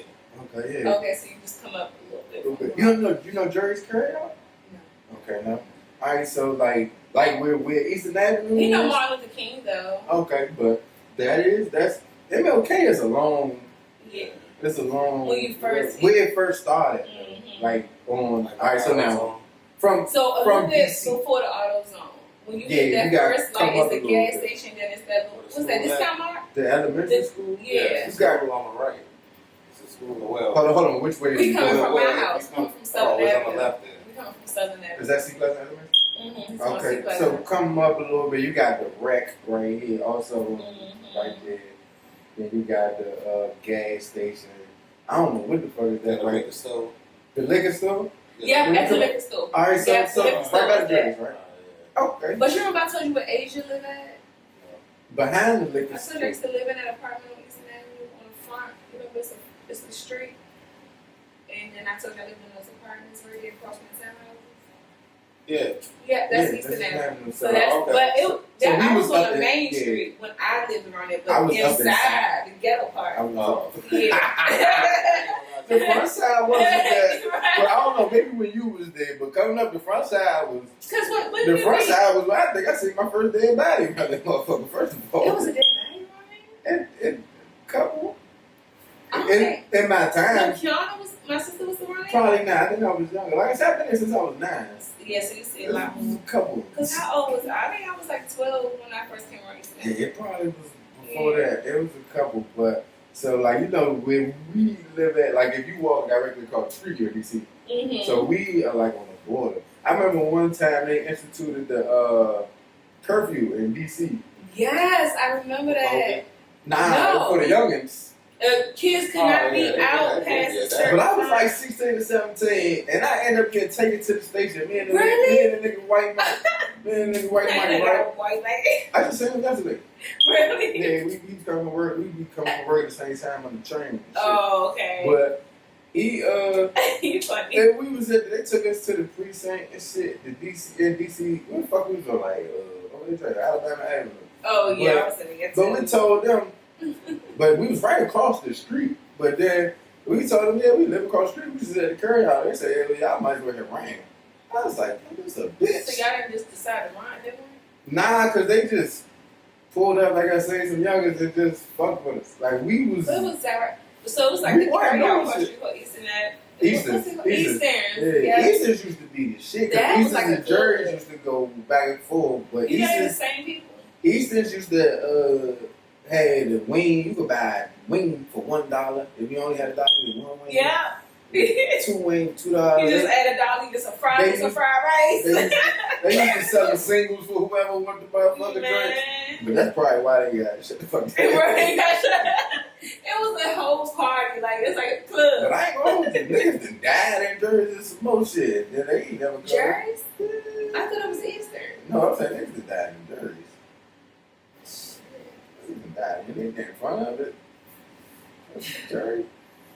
Speaker 1: Okay, yeah.
Speaker 2: Okay, so you just come up a little bit.
Speaker 1: You know Jerry's Curry?
Speaker 2: No.
Speaker 1: Okay, no. Alright, so like where Eastern Avenue.
Speaker 2: You know
Speaker 1: is?
Speaker 2: Martin Luther King though.
Speaker 1: Okay, but that's MLK is a long.
Speaker 2: Yeah.
Speaker 1: It's a long.
Speaker 2: When you first-
Speaker 1: where it first started,
Speaker 2: Mhm.
Speaker 1: like on. Alright, so now from
Speaker 2: So a
Speaker 1: from
Speaker 2: little bit
Speaker 1: DC.
Speaker 2: before the AutoZone. When you
Speaker 1: Yeah,
Speaker 2: hit
Speaker 1: you
Speaker 2: that
Speaker 1: gotta
Speaker 2: first,
Speaker 1: come
Speaker 2: like
Speaker 1: up
Speaker 2: it's
Speaker 1: a
Speaker 2: the
Speaker 1: little
Speaker 2: gas
Speaker 1: bit.
Speaker 2: station, then it's that little, what's that, discount mart?
Speaker 1: the elementary
Speaker 2: The-
Speaker 1: school.
Speaker 2: Yeah.
Speaker 3: It's got on the right. It's a school. Well,
Speaker 1: Hold on. Which way?
Speaker 2: We
Speaker 1: is
Speaker 2: coming
Speaker 1: it?
Speaker 2: from
Speaker 3: well,
Speaker 2: my
Speaker 3: if you
Speaker 2: house.
Speaker 3: come-
Speaker 2: Come from Southern
Speaker 3: it's on
Speaker 2: Avenue.
Speaker 3: the left then.
Speaker 2: We coming from Southern
Speaker 1: Is
Speaker 2: Avenue.
Speaker 1: that C Pleasant Elementary?
Speaker 2: Mm-hmm.
Speaker 1: Okay, so come up a little bit. You got the wreck right here, also right there. Then you got the gas station. I don't know what the fuck is that
Speaker 3: Then
Speaker 1: right?
Speaker 3: the store.
Speaker 1: The liquor store.
Speaker 2: Yeah,
Speaker 1: When
Speaker 2: that's
Speaker 1: you
Speaker 2: the
Speaker 1: come-
Speaker 2: liquor store.
Speaker 1: All right, so
Speaker 2: Yeah,
Speaker 1: so
Speaker 2: the liquor
Speaker 1: right
Speaker 2: store
Speaker 1: by
Speaker 2: was
Speaker 1: the
Speaker 2: there.
Speaker 1: Jerry's, right? Okay.
Speaker 2: But you remember I told you where Asia live at?
Speaker 1: Behind the liquor
Speaker 2: I said
Speaker 1: store.
Speaker 2: next to live in that apartment on Eastern Avenue on the front. You know, it's the street. And then I told you I lived in those apartments right there across from the townhouses.
Speaker 3: Yeah.
Speaker 2: Yeah, that's
Speaker 1: Yeah,
Speaker 2: Eastern Avenue. So
Speaker 1: So,
Speaker 2: that's,
Speaker 3: okay.
Speaker 2: but I
Speaker 1: we
Speaker 2: was
Speaker 1: was
Speaker 2: on
Speaker 1: up
Speaker 2: the
Speaker 1: there,
Speaker 2: main
Speaker 1: yeah.
Speaker 2: street when I lived around there,
Speaker 1: I
Speaker 2: but
Speaker 1: was up
Speaker 2: inside the ghetto part.
Speaker 1: I was
Speaker 3: Oh.
Speaker 2: Yeah.
Speaker 1: the front side wasn't that.
Speaker 2: Right.
Speaker 1: But I don't know, maybe when you was there, but coming up the front side was.
Speaker 2: Cause what
Speaker 1: The
Speaker 2: did
Speaker 1: front
Speaker 2: we-
Speaker 1: side was, I think I seen my first dead body by that motherfucker, first of all.
Speaker 2: It was a dead body, right?
Speaker 1: And couple.
Speaker 2: I don't think.
Speaker 1: In my
Speaker 2: No,
Speaker 1: time,
Speaker 2: Kiana was my sister was the one.
Speaker 1: probably not. I think I was younger. Like I said, I've been there since I was 9.
Speaker 2: Yeah, so you see
Speaker 1: It
Speaker 2: a lot
Speaker 1: was
Speaker 2: more.
Speaker 1: a couple.
Speaker 2: Cause how old was I? I think I was like 12 when I first came around.
Speaker 1: Yeah, it probably was before that. It was a couple, but so like where we live at, like if you walk directly across the street here in DC,
Speaker 2: Mm-hmm.
Speaker 1: so we are like on the border. I remember one time they instituted the curfew in DC.
Speaker 2: Yes, I remember that.
Speaker 1: Nah,
Speaker 2: No.
Speaker 1: for the youngins.
Speaker 2: Kids could
Speaker 3: Oh,
Speaker 2: not
Speaker 3: yeah,
Speaker 2: be
Speaker 3: yeah,
Speaker 2: out
Speaker 3: yeah,
Speaker 2: past
Speaker 3: yeah,
Speaker 2: a
Speaker 3: that-
Speaker 2: certain
Speaker 1: But I was
Speaker 2: time.
Speaker 1: like 16 or 17, and I ended up getting taken to the station. Me and the
Speaker 2: Really?
Speaker 1: nigga White Mike. Me and the nigga White Mike,
Speaker 2: That
Speaker 1: right?
Speaker 2: white lady.
Speaker 1: I just seen him yesterday.
Speaker 2: Really?
Speaker 1: Yeah, we come to work. We be coming to work at the same time on the train. And shit.
Speaker 2: Oh, okay.
Speaker 1: But he
Speaker 2: You funny.
Speaker 1: and we was at. They took us to the precinct and shit. The DC. Where the fuck we was on? Like what they say, Alabama Avenue.
Speaker 2: Oh yeah,
Speaker 1: But-
Speaker 2: I was in it.
Speaker 1: But we told them, but we was right across the street. But then we told them, yeah, we live across the street. We just at the curry house. They said, yeah, y'all might as well have ran. I was like, this a bitch.
Speaker 2: So y'all didn't just decide to run, didn't we?
Speaker 1: Nah, cause they just pulled up, like I say, some youngers and just fucked with us. Like we was
Speaker 2: But it was that. So it was like
Speaker 1: We
Speaker 2: the
Speaker 1: weren't
Speaker 2: curry
Speaker 1: doing
Speaker 2: out
Speaker 1: shit.
Speaker 2: Street called Eastern Ave.
Speaker 1: Easterns.
Speaker 2: What's it called? Easterns.
Speaker 1: Yeah,
Speaker 2: Yeah.
Speaker 1: Easterns used to be the shit. Cause
Speaker 2: That was
Speaker 1: Easterns
Speaker 2: like
Speaker 1: and
Speaker 2: a
Speaker 1: Jerry's
Speaker 2: club.
Speaker 1: used to go back and forth. But
Speaker 2: You know the
Speaker 1: Easterns,
Speaker 2: same people.
Speaker 1: Easterns used to had the wing. You could buy a wing for $1. If you only had $1, you get one wing.
Speaker 2: Yeah. You
Speaker 1: 2 wings, $2.
Speaker 2: just add $1, you get some
Speaker 1: They-
Speaker 2: fried rice.
Speaker 1: They used to sell the singles for whoever wanted to motherfucking drink.
Speaker 2: Man.
Speaker 1: But that's probably why they got shut the fuck down.
Speaker 2: Right, it was a whole party, like it's like a
Speaker 1: But
Speaker 2: club.
Speaker 1: I ain't gonna hold you. Niggas done died in Jersey and some more shit. Then they ain't never come.
Speaker 2: Jerry's? I thought it was Eastern.
Speaker 1: No, I'm saying niggas done died in Jersey. Niggas done died in it. In front of it. Jersey.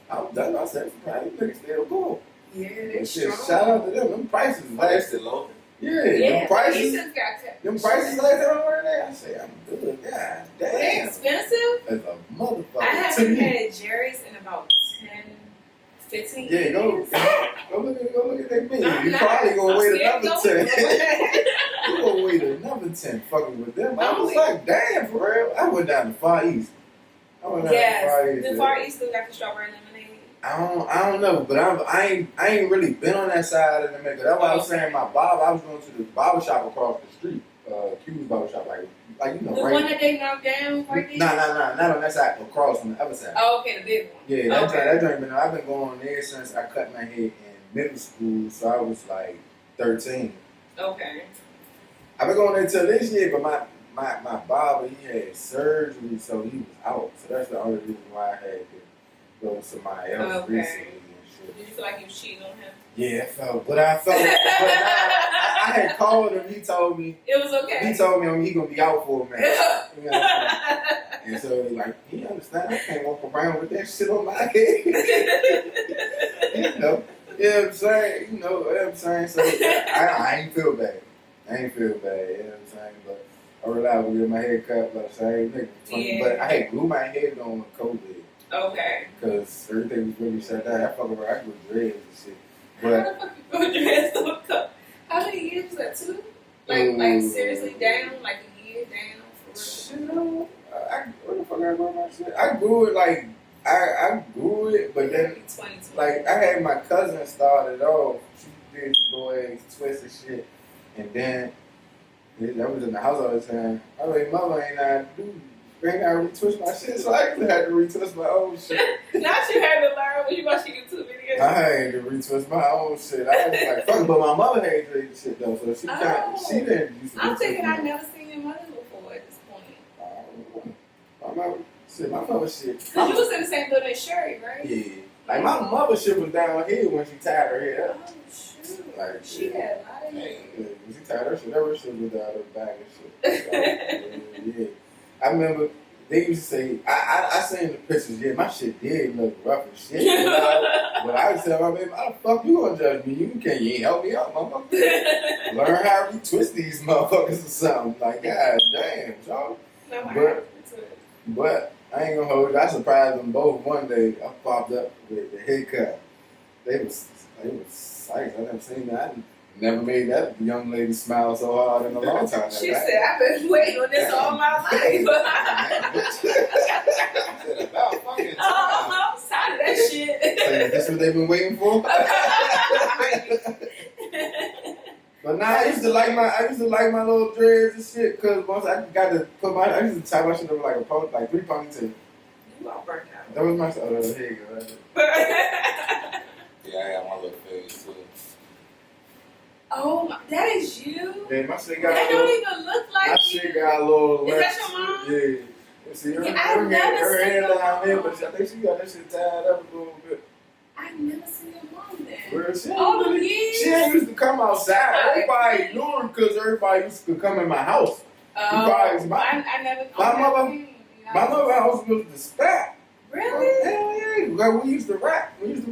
Speaker 1: I was done. I said, probably niggas still go.
Speaker 2: Yeah,
Speaker 1: But
Speaker 2: they
Speaker 1: shit,
Speaker 2: strong.
Speaker 1: shout out to them. Them prices
Speaker 3: Oh, they
Speaker 1: last.
Speaker 3: still open?
Speaker 1: Yeah,
Speaker 2: Yeah,
Speaker 1: them
Speaker 2: but
Speaker 1: prices.
Speaker 2: Eastern's got cut.
Speaker 1: Them prices last time I went there. I say, I'm good. God
Speaker 2: They
Speaker 1: damn.
Speaker 2: expensive.
Speaker 1: As a motherfucker.
Speaker 2: I
Speaker 1: to
Speaker 2: haven't
Speaker 1: me.
Speaker 2: had Jerry's in about 10, 15
Speaker 1: Yeah,
Speaker 2: years.
Speaker 1: go look at that menu.
Speaker 2: I'm
Speaker 1: You
Speaker 2: not.
Speaker 1: probably gonna
Speaker 2: I'm
Speaker 1: wait
Speaker 2: still
Speaker 1: another
Speaker 2: going.
Speaker 1: 10. You gonna wait another 10 fucking with them. I was like, damn, for real. I went down to Far East. I went down to Far
Speaker 2: Yes,
Speaker 1: East.
Speaker 2: the Far East still got the strawberry lemonade.
Speaker 1: I don't know, but I ain't really been on that side of the maker. That's why I was saying my barber. I was going to the barber shop across the street, Q's barber shop, like you know,
Speaker 2: The
Speaker 1: right.
Speaker 2: one that they knocked down right there?
Speaker 1: Nah, not on that side. Across on the other side.
Speaker 2: Oh, okay, the big one.
Speaker 1: Yeah, that
Speaker 2: Okay.
Speaker 1: joint, that joint been. I've been going there since I cut my hair in middle school, so I was like 13.
Speaker 2: Okay.
Speaker 1: I've been going there till this year, but my barber, he had surgery, so he was out. So that's the only reason why I had to go to somebody else
Speaker 2: Okay.
Speaker 1: recently and shit.
Speaker 2: Did you feel like you was cheating on him?
Speaker 1: Yeah, but I felt, I had called him. He told me
Speaker 2: It was okay.
Speaker 1: he gonna be out for a minute. You know what I'm saying? And so like he understand. I can't walk around with that shit on my head. You know, yeah, I'm saying, you know what I'm saying. So I ain't feel bad. You know what I'm saying? But I reliable to get my hair cut, but I say, nigga,
Speaker 2: Yeah.
Speaker 1: but I had glue my head on with COVID
Speaker 2: Okay.
Speaker 1: because everything was really shut down. I fuck around, I grew dreads and shit.
Speaker 2: How
Speaker 1: But
Speaker 2: the fuck you go dressed up? How many years was that? 2? Like seriously down? Like a year down for
Speaker 1: shit, where the fuck I grew my shit? I grew it like I grew it, but
Speaker 2: real?
Speaker 1: then
Speaker 2: 2020.
Speaker 1: like I had my cousin started off. She did the boys twist and shit, and then that was in the house all the time. I mean, mama ain't not do. Ain't I retwist my shit, so I had to retwist my own shit.
Speaker 2: Not you had to learn when you watching YouTube videos.
Speaker 1: I had to retwist my own shit. I was like, fuck, but my mother had to do shit though, so she didn't used to.
Speaker 2: I'm
Speaker 1: retwist
Speaker 2: thinking
Speaker 1: my-
Speaker 2: I've never seen your mother before at this point.
Speaker 1: My mother, my mother shit.
Speaker 2: Because you was in the same building as Sherry, right?
Speaker 1: Yeah, like my mother shit was down here when she tied her hair up.
Speaker 2: Oh, shoot.
Speaker 1: Like
Speaker 2: She had a lot of hair.
Speaker 1: Yeah, when she tied her shit, her shit was out her back and shit. So, yeah. I remember they used to say, I seen the pictures, yeah, my shit did look rough and shit. But I would tell my baby, how the fuck you gonna judge me? You ain't help me out, motherfucker. Learn how to twist these motherfuckers or something. Like, god damn, y'all.
Speaker 2: No, my
Speaker 1: But-
Speaker 2: God.
Speaker 1: But I ain't gonna hold you. I surprised them both one day. I popped up with the haircut. They was psyched. I never seen that. I never made that young lady smile so hard in a long time.
Speaker 2: She said, I've been waiting on this all my life.
Speaker 3: About fucking time.
Speaker 2: Oh, I'm tired of that shit.
Speaker 1: So, this what they've been waiting for? But nah, I used to like my little dreads and shit, cause once I got to I used to tie my shit up like like 3 ponytails.
Speaker 2: You all burnt out.
Speaker 1: That was my here you go.
Speaker 3: Yeah, I got my little face too.
Speaker 2: Oh, that is you?
Speaker 1: Yeah, my shit got
Speaker 2: That
Speaker 1: a little.
Speaker 2: don't even look like
Speaker 1: My
Speaker 2: you.
Speaker 1: shit got a little.
Speaker 2: Is that your mom?
Speaker 1: Yeah. See, her,
Speaker 2: Yeah, I've
Speaker 1: her
Speaker 2: never
Speaker 1: her
Speaker 2: seen
Speaker 1: hair
Speaker 2: your
Speaker 1: down there,
Speaker 2: mom.
Speaker 1: but I think she got that shit tied up a little bit.
Speaker 2: I've never seen your mom then.
Speaker 1: Real shit.
Speaker 2: All the years?
Speaker 1: She ain't used to come outside.
Speaker 2: Oh,
Speaker 1: Everybody knew her because everybody used to come in my house.
Speaker 2: Oh,
Speaker 1: My
Speaker 2: I never.
Speaker 1: my mother's house was the spot.
Speaker 2: Really?
Speaker 1: Hell yeah. Like, we used to rap. It used to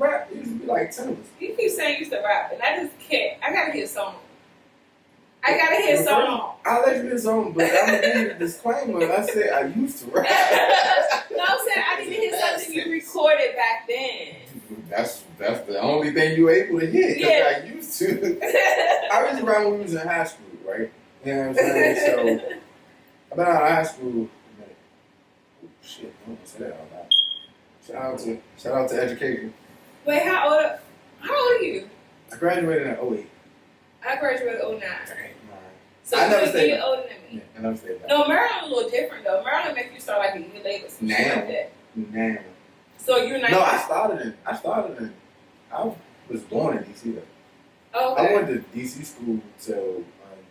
Speaker 1: be like tennis.
Speaker 2: You keep saying you used to rap, and I just can't. I gotta hear a song. I gotta hear a song.
Speaker 1: I'll let you hear something, but I'm going to give you a disclaimer. I said I used to rap.
Speaker 2: No, I'm saying I need to hear something you recorded back then.
Speaker 1: That's the only thing you were able to hear, because
Speaker 2: Yeah.
Speaker 1: I used to. I was around when we was in high school, right? You know what I'm saying? So, I've been out of high school. Oh, shit, I don't say that out loud. Shout out to education.
Speaker 2: Wait, how old are you?
Speaker 1: I graduated in 08.
Speaker 2: I graduated in 09. So
Speaker 1: I
Speaker 2: you're
Speaker 1: never
Speaker 2: a
Speaker 1: stayed
Speaker 2: year
Speaker 1: back.
Speaker 2: older than me.
Speaker 1: Yeah, I never stayed back.
Speaker 2: No, Maryland a little different though. Maryland makes you start like a year later. Some shit
Speaker 1: Now.
Speaker 2: like that.
Speaker 1: Now.
Speaker 2: So you're 19.
Speaker 1: No, I was born in DC though.
Speaker 2: Oh,
Speaker 1: I
Speaker 2: okay.
Speaker 1: went to DC school till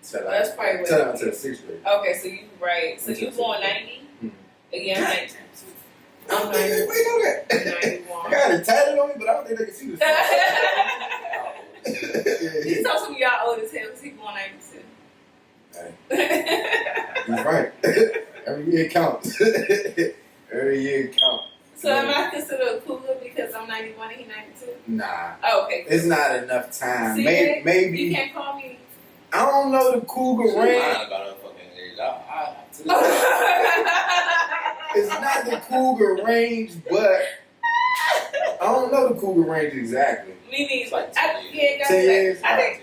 Speaker 2: That's probably what
Speaker 1: till
Speaker 2: it is.
Speaker 1: 6th grade.
Speaker 2: Okay, so you right. So you born 90?
Speaker 1: Mhm.
Speaker 2: Again, I'm 19. I'm
Speaker 1: Wait,
Speaker 2: 90.
Speaker 1: wait, know that. I
Speaker 2: 91.
Speaker 1: got it tatted on me, but I don't think they can see this.
Speaker 2: He's told some of y'all old as hell because he born 92.
Speaker 1: He's right. Every year counts. Every year counts.
Speaker 2: So am I considered a cougar because I'm 91 and he 92?
Speaker 1: Nah,
Speaker 2: Oh, okay.
Speaker 1: it's not enough time.
Speaker 2: See,
Speaker 1: Maybe
Speaker 2: you can't call me.
Speaker 1: I don't know the cougar
Speaker 3: She
Speaker 1: range.
Speaker 3: lying about her fucking age.
Speaker 1: It's not the cougar range, but I don't know the cougar range exactly.
Speaker 2: Me neither.
Speaker 3: It's like
Speaker 2: I
Speaker 3: 10 years.
Speaker 2: yeah, it gotta
Speaker 1: 10
Speaker 2: be
Speaker 1: years?
Speaker 2: like, I think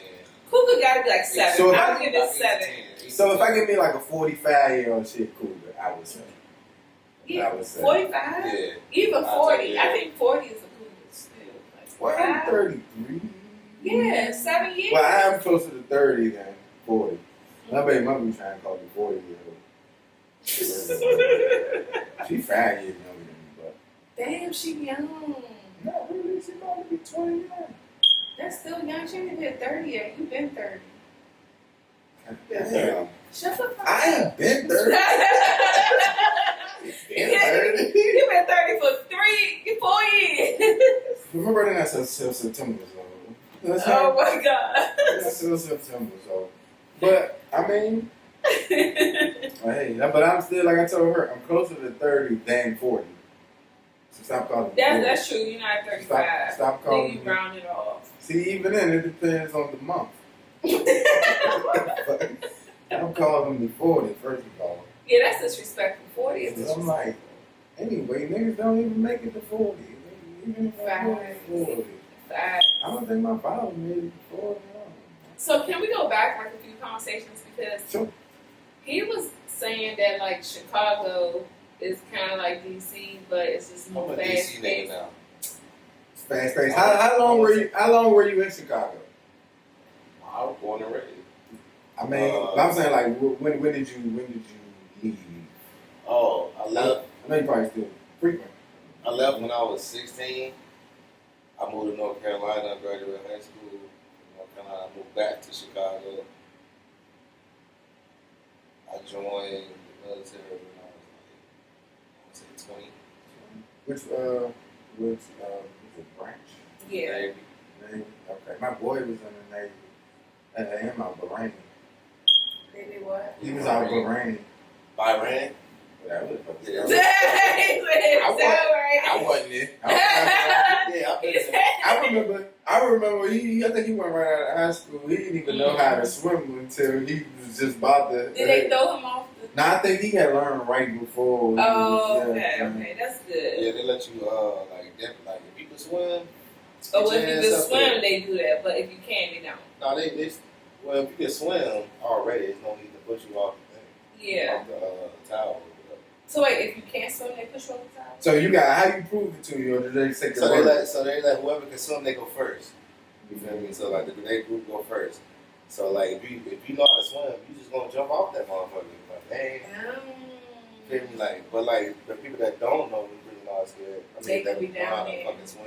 Speaker 2: cougar gotta be like 7.
Speaker 1: So if
Speaker 2: I'll
Speaker 1: I-
Speaker 2: give it 7.
Speaker 1: So if I give me like a 45-year-old shit cougar, I would say.
Speaker 2: Yeah,
Speaker 1: I would say.
Speaker 2: 45?
Speaker 3: Yeah.
Speaker 2: Even
Speaker 3: I'll
Speaker 2: 40.
Speaker 3: take it.
Speaker 2: I think 40 is a cougar still. Like,
Speaker 1: Well, I'm
Speaker 2: 45?
Speaker 1: 33.
Speaker 2: Yeah, 7 years.
Speaker 1: Well, I am closer to 30 than 40. My baby mother be trying to call me 40-year-old. She 5 years younger than me, but
Speaker 2: Damn, she young.
Speaker 1: no, really, she might be 29.
Speaker 2: That's still young. She ain't been 30 yet. You been 30.
Speaker 1: Damn.
Speaker 2: Shut the fuck
Speaker 1: I
Speaker 2: up.
Speaker 1: ain't been 30. Been 30.
Speaker 2: You been 30 for 4 years.
Speaker 1: Remember that that's September, so. That's
Speaker 2: Oh my god.
Speaker 1: That's still September, so. But, I mean, hey, but I'm still, like I told her, I'm closer to 30 than 40. So stop calling me 40.
Speaker 2: That's true. You're not 35.
Speaker 1: Stop
Speaker 2: Then
Speaker 1: calling
Speaker 2: you
Speaker 1: me.
Speaker 2: round it off.
Speaker 1: See, even then, it depends on the month. I'm calling me 40, first of all.
Speaker 2: Yeah, that's disrespectful. 40 is
Speaker 1: I'm
Speaker 2: disrespectful.
Speaker 1: like, anyway, niggas don't even make it to 40. Even if I go to 40.
Speaker 2: Facts.
Speaker 1: I don't think my father made it to 40.
Speaker 2: So can we go back like a few conversations because
Speaker 1: Sure.
Speaker 2: he was saying that like Chicago is kind of like DC, but it's just
Speaker 3: I'm
Speaker 2: more
Speaker 3: a
Speaker 2: fast
Speaker 3: DC nigga
Speaker 2: paced.
Speaker 3: now.
Speaker 1: Fast pace. How long were you in Chicago?
Speaker 3: I was born and raised.
Speaker 1: I mean, I'm saying like when did you leave?
Speaker 3: Oh, I left.
Speaker 1: I know you probably still frequent.
Speaker 3: I left when I was 16. I moved to North Carolina. I graduated high school in North Carolina. I moved back to Chicago. I joined the military when I was like, 20.
Speaker 1: Which was it branch?
Speaker 2: Yeah.
Speaker 3: Navy.
Speaker 1: Navy. Okay, my boy was in the Navy. And out Bahrain.
Speaker 2: They did what?
Speaker 1: He was out Bahrain.
Speaker 3: Bahrain.
Speaker 1: Whatever.
Speaker 3: Yeah.
Speaker 1: I wasn't there.
Speaker 3: Yeah, I've been there.
Speaker 1: I remember I think he went right out of high school. He didn't even know how to swim until he was just about to.
Speaker 2: Did they throw him off the
Speaker 1: Now I think he had learned right before.
Speaker 2: Oh,
Speaker 1: Yeah,
Speaker 2: okay, that's good.
Speaker 3: Yeah, they let you like dip, like if you can swim.
Speaker 2: Oh,
Speaker 3: get
Speaker 2: if
Speaker 3: your
Speaker 2: you
Speaker 3: ass
Speaker 2: can
Speaker 3: up
Speaker 2: swim,
Speaker 3: there.
Speaker 2: they do that, but if you can't, they don't.
Speaker 3: No, they well if you can swim already, there's no need to push you off the thing.
Speaker 2: Yeah.
Speaker 3: Off the towel.
Speaker 2: So wait, if you can't swim, they push you over the towel?
Speaker 1: So you got how you prove it to you, or did they say
Speaker 3: So they let whoever can swim, they go first. You feel me? So like they group go first. So like if you know how to swim, you just gonna jump off that motherfucker. Like, dang. Feel me? Like, but like the people that don't know really not scared. I mean,
Speaker 2: They
Speaker 3: that
Speaker 2: could be
Speaker 3: know how
Speaker 2: down
Speaker 3: to
Speaker 2: there.
Speaker 3: fucking swim.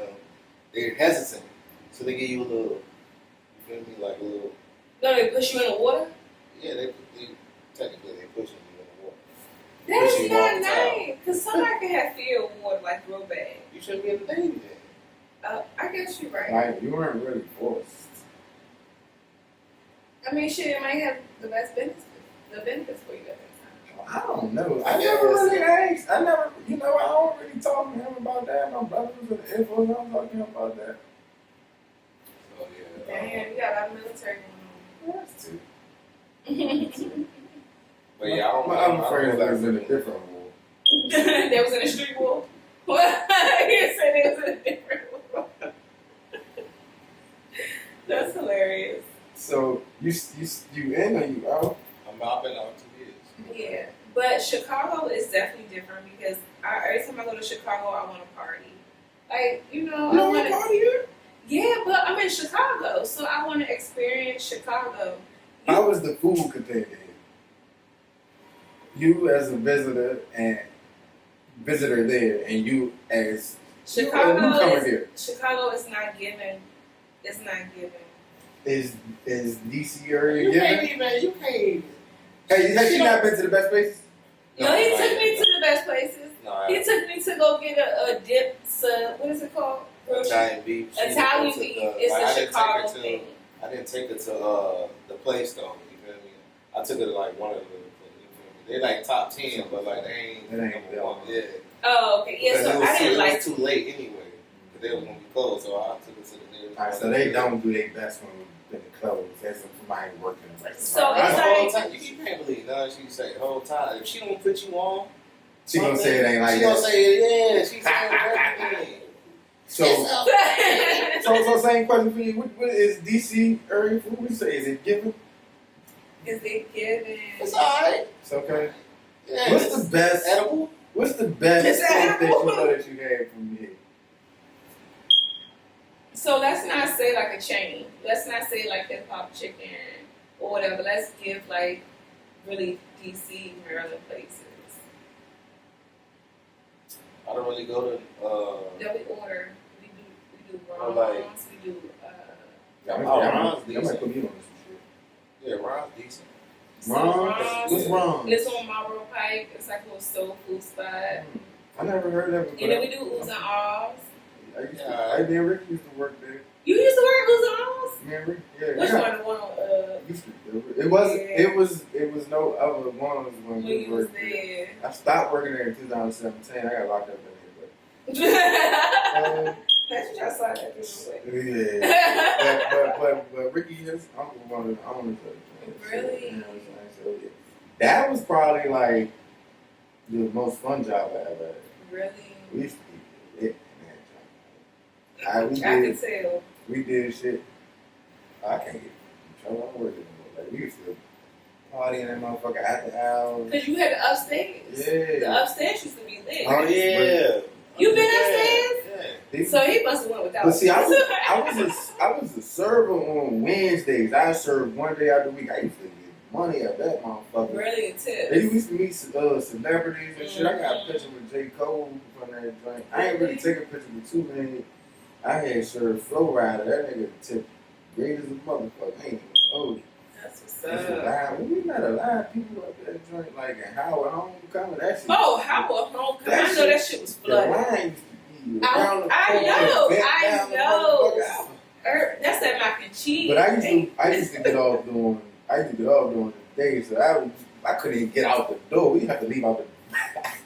Speaker 3: They're hesitant, so they give you a little. You feel me? Like a little.
Speaker 2: No, they push you in the water?
Speaker 3: Yeah, they technically they pushing you in the water.
Speaker 2: That
Speaker 3: Push
Speaker 2: is
Speaker 3: you
Speaker 2: not
Speaker 3: off the towel.
Speaker 2: nice. Because somebody can have fear of water, like, real bad.
Speaker 3: You shouldn't be in the Navy then.
Speaker 2: I guess you're right.
Speaker 1: Like you weren't really forced.
Speaker 2: I mean, shit, it might have the best benefits for you at that time.
Speaker 1: I don't know.
Speaker 3: I
Speaker 1: I
Speaker 3: guess.
Speaker 1: never really asked. I never, I don't really talk to him about that. My brother was in the Air Force. I don't talk to him about that.
Speaker 3: So yeah.
Speaker 2: Damn, you got a lot of military
Speaker 1: That's too.
Speaker 2: going on.
Speaker 3: But yeah, I don't.
Speaker 1: My
Speaker 3: I
Speaker 1: other
Speaker 3: don't
Speaker 1: friends
Speaker 3: like
Speaker 1: was in a different war.
Speaker 2: They was in a street war? What? You said they was in a different war. That's hilarious.
Speaker 1: So you in or you out?
Speaker 3: I've been out 2 years.
Speaker 2: Yeah, but Chicago is definitely different because every time I go to Chicago, I want to party. Like,
Speaker 1: You
Speaker 2: I
Speaker 1: don't
Speaker 2: want to.
Speaker 1: party here?
Speaker 2: Yeah, but I'm in Chicago, so I want to experience Chicago.
Speaker 1: How was the food compared to here? You as a visitor there, and you as you coming here.
Speaker 2: Chicago is not given. It's not given.
Speaker 1: Is DC area
Speaker 3: You
Speaker 1: given?
Speaker 3: can't even. You can't.
Speaker 1: Hey, has you not been to the best places?
Speaker 2: No, he took me to the best places.
Speaker 3: No,
Speaker 2: He took me to go get a dip. What is it called?
Speaker 3: Italian beef.
Speaker 2: Italian beef. It's a Chicago thing.
Speaker 3: I didn't take her to the place though. You feel me? I took her to like one of the. They like top 10, but like they ain't.
Speaker 1: It ain't
Speaker 3: number one. Yeah.
Speaker 2: Oh, okay. Yeah,
Speaker 3: Because
Speaker 2: so
Speaker 3: it was
Speaker 2: I didn't like.
Speaker 3: too late anyway. Because they was gonna be closed, so I took her to the nearest.
Speaker 1: Alright, so they don't do their best when they're closed. That's if somebody working in the
Speaker 2: So
Speaker 1: restaurant.
Speaker 2: it's
Speaker 3: The
Speaker 2: like-
Speaker 3: whole time, you can't believe none. She say the whole time. If she don't put you on,
Speaker 1: She gonna say it ain't like
Speaker 3: she
Speaker 1: that.
Speaker 3: gonna say yeah. She saying everything.
Speaker 1: So same question for you. What is DC area food? What you say? Is it given?
Speaker 2: Is it given?
Speaker 3: It's alright.
Speaker 1: It's okay.
Speaker 3: Yeah,
Speaker 1: What's
Speaker 3: it's
Speaker 1: the best?
Speaker 3: edible?
Speaker 1: What's the best
Speaker 2: It's
Speaker 1: steak that you
Speaker 2: edible.
Speaker 1: know that you had from here?
Speaker 2: So let's not say like a chain. Let's not say like Hip Hop Chicken or whatever. Let's give like really DC, Maryland places
Speaker 3: I don't really go to.
Speaker 2: that we order. We do
Speaker 3: Or
Speaker 2: Ron's.
Speaker 3: like-
Speaker 2: We do.
Speaker 1: Y'all
Speaker 3: Oh,
Speaker 1: might
Speaker 3: Ron's
Speaker 1: put me on
Speaker 3: decent.
Speaker 1: some shit.
Speaker 3: Yeah, Ron's decent.
Speaker 1: Ron's? What's Ron's?
Speaker 2: It's on Marlboro Pike. It's like a little soul food spot.
Speaker 1: I never heard of it.
Speaker 2: And then we do oohs and ahs.
Speaker 1: I did. Rick used to work there.
Speaker 2: You used to work oohs and ahs?
Speaker 1: Man, Rick, yeah.
Speaker 2: Which
Speaker 1: yeah.
Speaker 2: one? The one on
Speaker 1: Used to do it. It wasn't.
Speaker 2: Yeah.
Speaker 1: It was no other ones when
Speaker 2: when
Speaker 1: we
Speaker 2: you was
Speaker 1: worked there.
Speaker 2: there.
Speaker 1: I stopped working there in 2017. I got locked up in
Speaker 2: That's
Speaker 1: there.
Speaker 2: what y'all saw that through the way.
Speaker 1: Yeah. but Ricky, his uncle wanted to own it.
Speaker 2: Really?
Speaker 1: You know what I'm saying? So, yeah. That was probably like the most fun job I ever had.
Speaker 2: Really?
Speaker 1: We used to be lit in that job. We
Speaker 2: I
Speaker 1: did.
Speaker 2: can tell.
Speaker 1: We did shit. I can't get in trouble. I'm working anymore. Like we used to party in that motherfucker at the house.
Speaker 2: Cause you had the upstairs. The
Speaker 1: Yeah.
Speaker 2: upstairs used to be lit.
Speaker 3: Oh yeah.
Speaker 2: You been
Speaker 3: upstairs? Yeah.
Speaker 2: So he must have went without.
Speaker 1: But see, I was a server on Wednesdays. I served one day out of the week. I used to get money at that motherfucker.
Speaker 2: really tip.
Speaker 1: They used to meet celebrities and shit. I got a picture with J. Cole from that joint. I ain't really take a picture with too many. I had served Flow Rider. That nigga tip great as a motherfucker. I ain't even old.
Speaker 2: That's what's
Speaker 1: It's a
Speaker 2: up.
Speaker 1: line. We met a lot of people up that joint, like in Howard Homecoming. That shit.
Speaker 2: Oh, how a homecoming? I know that shit was
Speaker 1: The
Speaker 2: flooded.
Speaker 1: line used to be
Speaker 2: I
Speaker 1: around the
Speaker 2: know,
Speaker 1: corner, bent
Speaker 2: I
Speaker 1: down the
Speaker 2: know.
Speaker 1: motherfucker out.
Speaker 2: That's that mac and cheese.
Speaker 1: But I used to get off during the day, so I couldn't even get out the door. We have to leave out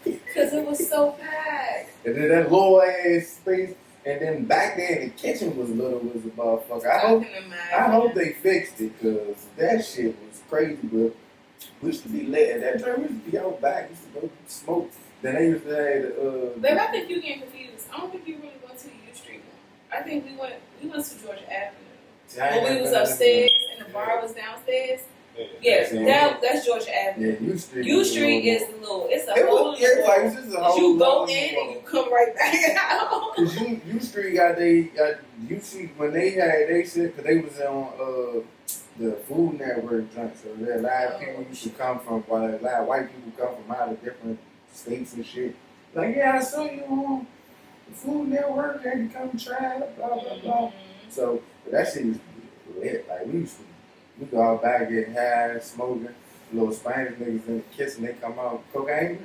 Speaker 1: the
Speaker 2: Because it was so packed.
Speaker 1: and then that little ass space, and then back there the kitchen was little as a motherfucker. I
Speaker 2: can imagine.
Speaker 1: hope they fixed it because that shit was crazy. But We used to be lit at that joint. We used to be out back. We used to go smoke. Then they used to have the.
Speaker 2: Babe, I think you getting confused. I don't think you really went to the U Street one. I think we went to Georgia Avenue. When we was upstairs and the bar was downstairs. Yeah, that's Georgia Avenue.
Speaker 1: Yeah, U Street.
Speaker 2: U Street is a little. It's a
Speaker 1: It
Speaker 2: whole.
Speaker 1: was, yeah, like, this is a whole
Speaker 2: you go
Speaker 1: other
Speaker 2: in
Speaker 1: world.
Speaker 2: and you come right back out.
Speaker 1: Cause U Street got U Street when they had they shit, cause they was on the Food Network joint, so there a lot of people used to come from, while a lot of white people come from out of different states and shit. Like, yeah, I saw you on the Food Network, had to come try it, blah blah blah. So but that shit used to be lit. Like we go out back getting high, smoking, little Spanish niggas in the kitchen, they come out cocaine.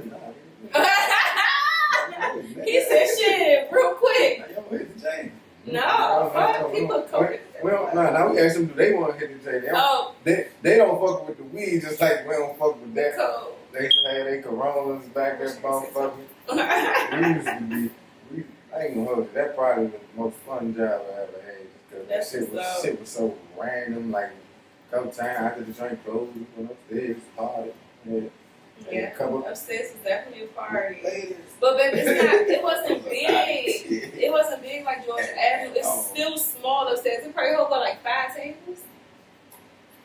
Speaker 2: He said shit real quick.
Speaker 1: Like, yo, hit the chain.
Speaker 2: No, fuck people coke.
Speaker 1: Well, no, we asked them, do they want to hit the chain? They don't fuck with the weed, just like we don't fuck with that.
Speaker 2: Coke.
Speaker 1: They used to have their Coronas back there, motherfucker. We used to be, I ain't gonna hold you, that probably was the most fun job I ever had, because that shit was so random, like, a couple times after the joint closed, we went upstairs, party.
Speaker 2: Yeah, upstairs was definitely a party.
Speaker 1: Ladies.
Speaker 2: But baby, it wasn't big. It wasn't big like Georgia Avenue. It's still small upstairs. It probably hold like 5 tables.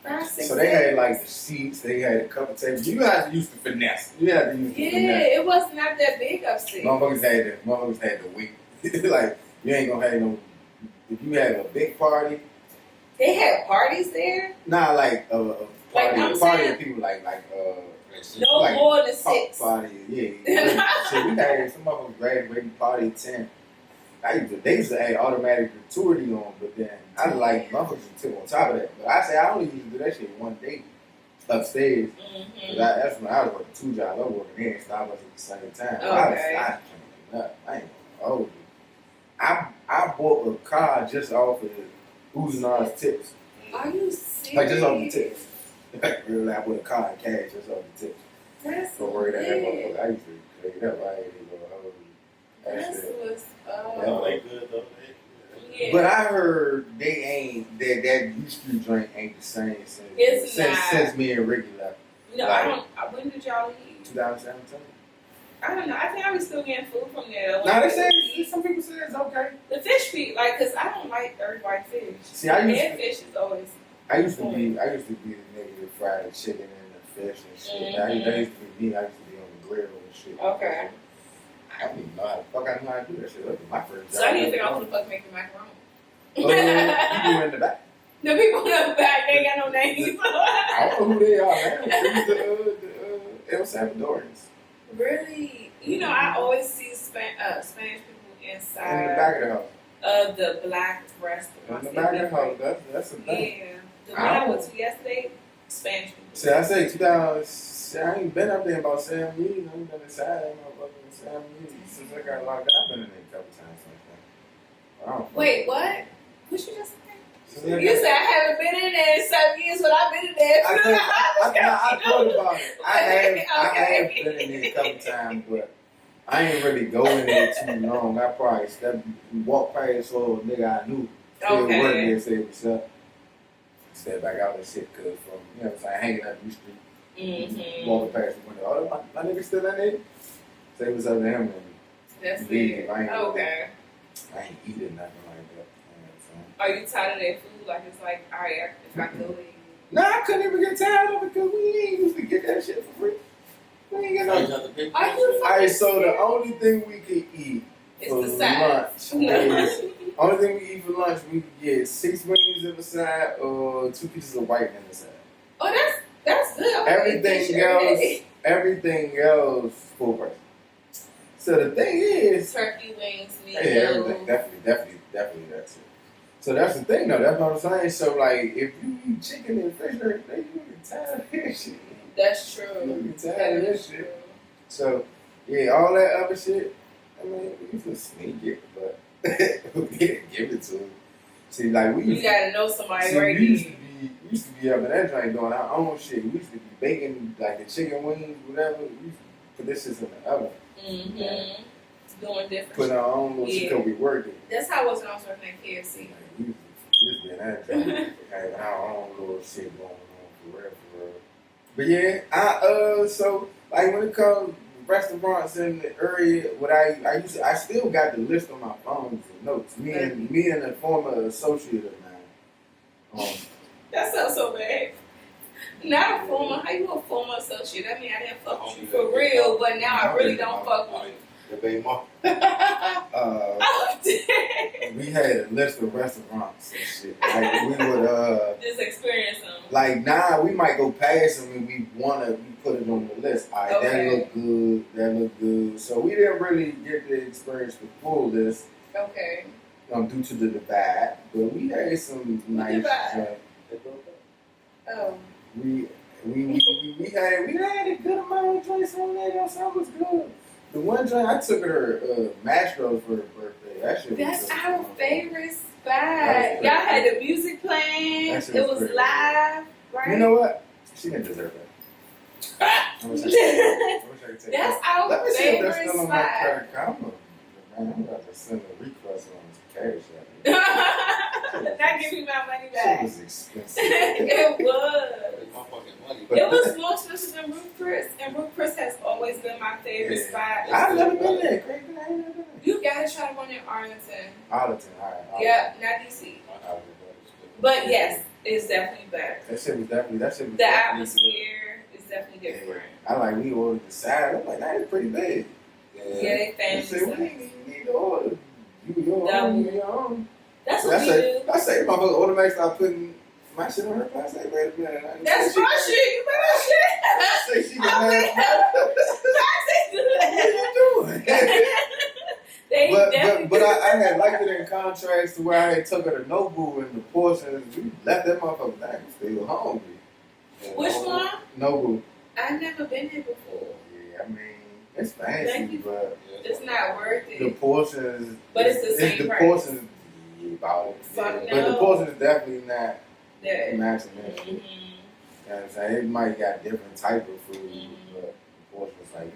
Speaker 2: 5, 6.
Speaker 1: So they had like the seats, they had a couple tables. You had to use the finesse. You had to use the finesse.
Speaker 2: Yeah, it was not that big upstairs.
Speaker 1: Motherfuckers had the weight. Like, you ain't gonna have no, if you have a big party.
Speaker 2: They had parties there?
Speaker 1: Nah, like a party of people like
Speaker 2: no
Speaker 1: like
Speaker 2: more than 6.
Speaker 1: Party, yeah. Shit, we had some of them graduating party 10. They used to have automatic gratuity on, but then I like motherfuckers took on top of that. But I say I only used to do that shit one day upstairs.
Speaker 2: Mm-hmm.
Speaker 1: That's when I was working 2 jobs. I was working there and Starbucks at the same time.
Speaker 2: Okay.
Speaker 1: I ain't gonna hold you. I bought a car just off of Uzinar's tips.
Speaker 2: Are you serious?
Speaker 1: Like just off the tips. Like really, I bought a car in cash just off the tips.
Speaker 2: That's
Speaker 1: So worried that
Speaker 2: lit.
Speaker 1: motherfucker. I used to clean it up. I ain't even gonna hold you.
Speaker 2: That's
Speaker 1: That shit.
Speaker 2: what's
Speaker 1: Yeah,
Speaker 2: up.
Speaker 3: They good though.
Speaker 2: Yeah.
Speaker 1: But I heard they ain't that U Street drink ain't the same
Speaker 2: It's
Speaker 1: since me and Ricky left.
Speaker 2: No, I don't. When did y'all leave?
Speaker 1: 2017.
Speaker 2: I don't know. I think I was still getting food from there.
Speaker 1: Now they say some people say it's okay.
Speaker 2: The fish be like, cause I don't like dirty white fish.
Speaker 1: See, I used
Speaker 2: Red
Speaker 1: to
Speaker 2: fish is always.
Speaker 1: be the nigga that fried the chicken and the fish and shit. That used to be me. I used to be on the grill and shit.
Speaker 2: Okay.
Speaker 1: I don't even know how the fuck I know how to do that shit. That was my first job.
Speaker 2: So I need to figure out who the fuck making macaroni.
Speaker 1: You do in the back.
Speaker 2: The people in the back, they ain't got no names.
Speaker 1: I don't know who they are, man. The El Salvadorians.
Speaker 2: Really? You know, I always see Spanish people inside
Speaker 1: In the back of the house.
Speaker 2: of the black restaurants.
Speaker 1: In the back of the house. That's a thing.
Speaker 2: Yeah. The one I went to yesterday, Spanish people.
Speaker 1: See, I say 2000. I ain't been up there in about 7 years. I ain't been inside in about 7 years since I got locked out. I've been in there a couple times like that. I don't
Speaker 2: Wait, what? What you just say?
Speaker 1: Since
Speaker 2: You said I haven't been in there in 7 years, but I've been in there.
Speaker 1: I thought about it. I have
Speaker 2: Okay.
Speaker 1: been in there a couple times, but I ain't really go in there too long. I probably walk past a nigga I knew still
Speaker 2: Okay.
Speaker 1: working there, say what's up. Step back out and shit, cause from what I'm saying, hanging out the street,
Speaker 2: Mm-hmm.
Speaker 1: walking past the window. Oh, my nigga still in there. Say what's up to him and
Speaker 2: That's
Speaker 1: leave.
Speaker 2: it.
Speaker 1: I ain't
Speaker 2: Okay.
Speaker 1: I ain't eating nothing like that.
Speaker 2: Are you tired of that food? Like, it's like, all right, if I go in.
Speaker 1: Nah, I couldn't even get tired of it because we ain't used to get that shit for free. We ain't get no.
Speaker 2: Are you fucking
Speaker 1: Alright, so the
Speaker 2: serious?
Speaker 1: only thing we could eat
Speaker 2: It's
Speaker 1: for
Speaker 2: the
Speaker 1: lunch
Speaker 2: side.
Speaker 1: is only thing we eat for lunch we could get 6 wings on the side or 2 pieces of white on the side.
Speaker 2: Oh, that's good. I would eat fish every day.
Speaker 1: Everything else full price. So the thing is,
Speaker 2: Turkey wings, meat,
Speaker 1: yeah, everything definitely that's it. So that's the thing though. That's what I'm saying. So like, if you eat chicken and fish every day, you get tired of that shit.
Speaker 2: That's true.
Speaker 1: You get
Speaker 2: That
Speaker 1: tired of that
Speaker 2: is
Speaker 1: shit.
Speaker 2: true.
Speaker 1: So, yeah, all that other shit, I mean, we used to sneak it, but we didn't give it to them. See, like, we
Speaker 2: You
Speaker 1: used
Speaker 2: gotta know somebody
Speaker 1: see,
Speaker 2: right
Speaker 1: we used
Speaker 2: there.
Speaker 1: we used to be up in that joint doing our own shit. We used to be baking, like, the chicken wings, whatever. We used to put this shit in the oven.
Speaker 2: Mm-hmm. Doing different
Speaker 1: Put
Speaker 2: shit.
Speaker 1: our own little shit because we worked it.
Speaker 2: That's how it was when I was working at KFC.
Speaker 1: Like, we used to be in that joint, having our own little shit going on for real, for real. But yeah, so like when it comes to restaurants in the area, I still got the list on my phone for notes. Me and a former associate of mine.
Speaker 2: That sounds so bad. Not a former, how you a former associate? I mean, I didn't fuck with you for real, but now I really don't fuck with you.
Speaker 3: The baby mom.
Speaker 2: Oh, damn.
Speaker 1: We had a list of restaurants and shit. Like we would
Speaker 2: Just experience them.
Speaker 1: like we might go past them and we put it on the list. All right,
Speaker 2: Okay.
Speaker 1: that look good. So we didn't really get to experience the full list
Speaker 2: Okay.
Speaker 1: due to the divide, but we had some nice
Speaker 2: divide?
Speaker 1: joints.
Speaker 2: Oh.
Speaker 1: We had a good amount of joints on there. Some was good. The one joint I took her Mastro for her birthday. That shit was
Speaker 2: That's
Speaker 1: good.
Speaker 2: our favorite spot.
Speaker 1: That was
Speaker 2: Y'all
Speaker 1: pretty
Speaker 2: had the music playing.
Speaker 1: That shit
Speaker 2: It
Speaker 1: was
Speaker 2: was
Speaker 1: pretty
Speaker 2: live, right?
Speaker 1: You know what? She didn't deserve that. I wish I could take
Speaker 2: That's
Speaker 1: that.
Speaker 2: our
Speaker 1: Let me see if that's
Speaker 2: favorite
Speaker 1: still on my
Speaker 2: spot.
Speaker 1: credit card. Man, I'm about to send a request on this cash app.
Speaker 2: Not give me my money
Speaker 1: Shit
Speaker 2: back.
Speaker 1: was expensive.
Speaker 2: It was.
Speaker 3: It's my fucking money.
Speaker 1: But
Speaker 2: It was more expensive than Ruth Chris, and Ruth Chris has always been my favorite
Speaker 1: Yeah.
Speaker 2: spot.
Speaker 1: I've never been there. Craig, I ain't never been there.
Speaker 2: You gotta try one in Arlington.
Speaker 1: Arlington, all right.
Speaker 2: Yeah, not DC. But yes, it's definitely better.
Speaker 1: That shit was definitely
Speaker 2: The
Speaker 1: good.
Speaker 2: atmosphere is definitely
Speaker 1: Yeah.
Speaker 2: different.
Speaker 1: We ordered the salad. I'm like, that is pretty big.
Speaker 2: Yeah, they
Speaker 1: I
Speaker 2: family
Speaker 1: said, we
Speaker 2: stuff.
Speaker 1: didn't even need to order. You your
Speaker 2: Double.
Speaker 1: own, you your own.
Speaker 2: That's what we do.
Speaker 1: I say, motherfucker, automatically start putting my shit on her plate. I say, wait a minute. I didn't
Speaker 2: That's
Speaker 1: say
Speaker 2: my shit. You better
Speaker 1: I say she can have What you doing?
Speaker 2: They definitely
Speaker 1: but I had liked it in contrast to where I had took her to Nobu and the portions. We left that motherfucker back and still hungry.
Speaker 2: Which one?
Speaker 1: Nobu.
Speaker 2: I've never been here before.
Speaker 1: Yeah, I mean, it's
Speaker 2: Thank
Speaker 1: fancy,
Speaker 2: you.
Speaker 1: but
Speaker 2: It's not worth
Speaker 1: the
Speaker 2: it.
Speaker 1: portions.
Speaker 2: But it's the same
Speaker 1: the
Speaker 2: price.
Speaker 1: portions. Yeah, about it.
Speaker 2: Fuck
Speaker 1: But the
Speaker 2: no.
Speaker 1: portions is definitely not
Speaker 2: Yeah.
Speaker 1: matching that shit. You know what I'm saying? It might got different type of food, but the portions like,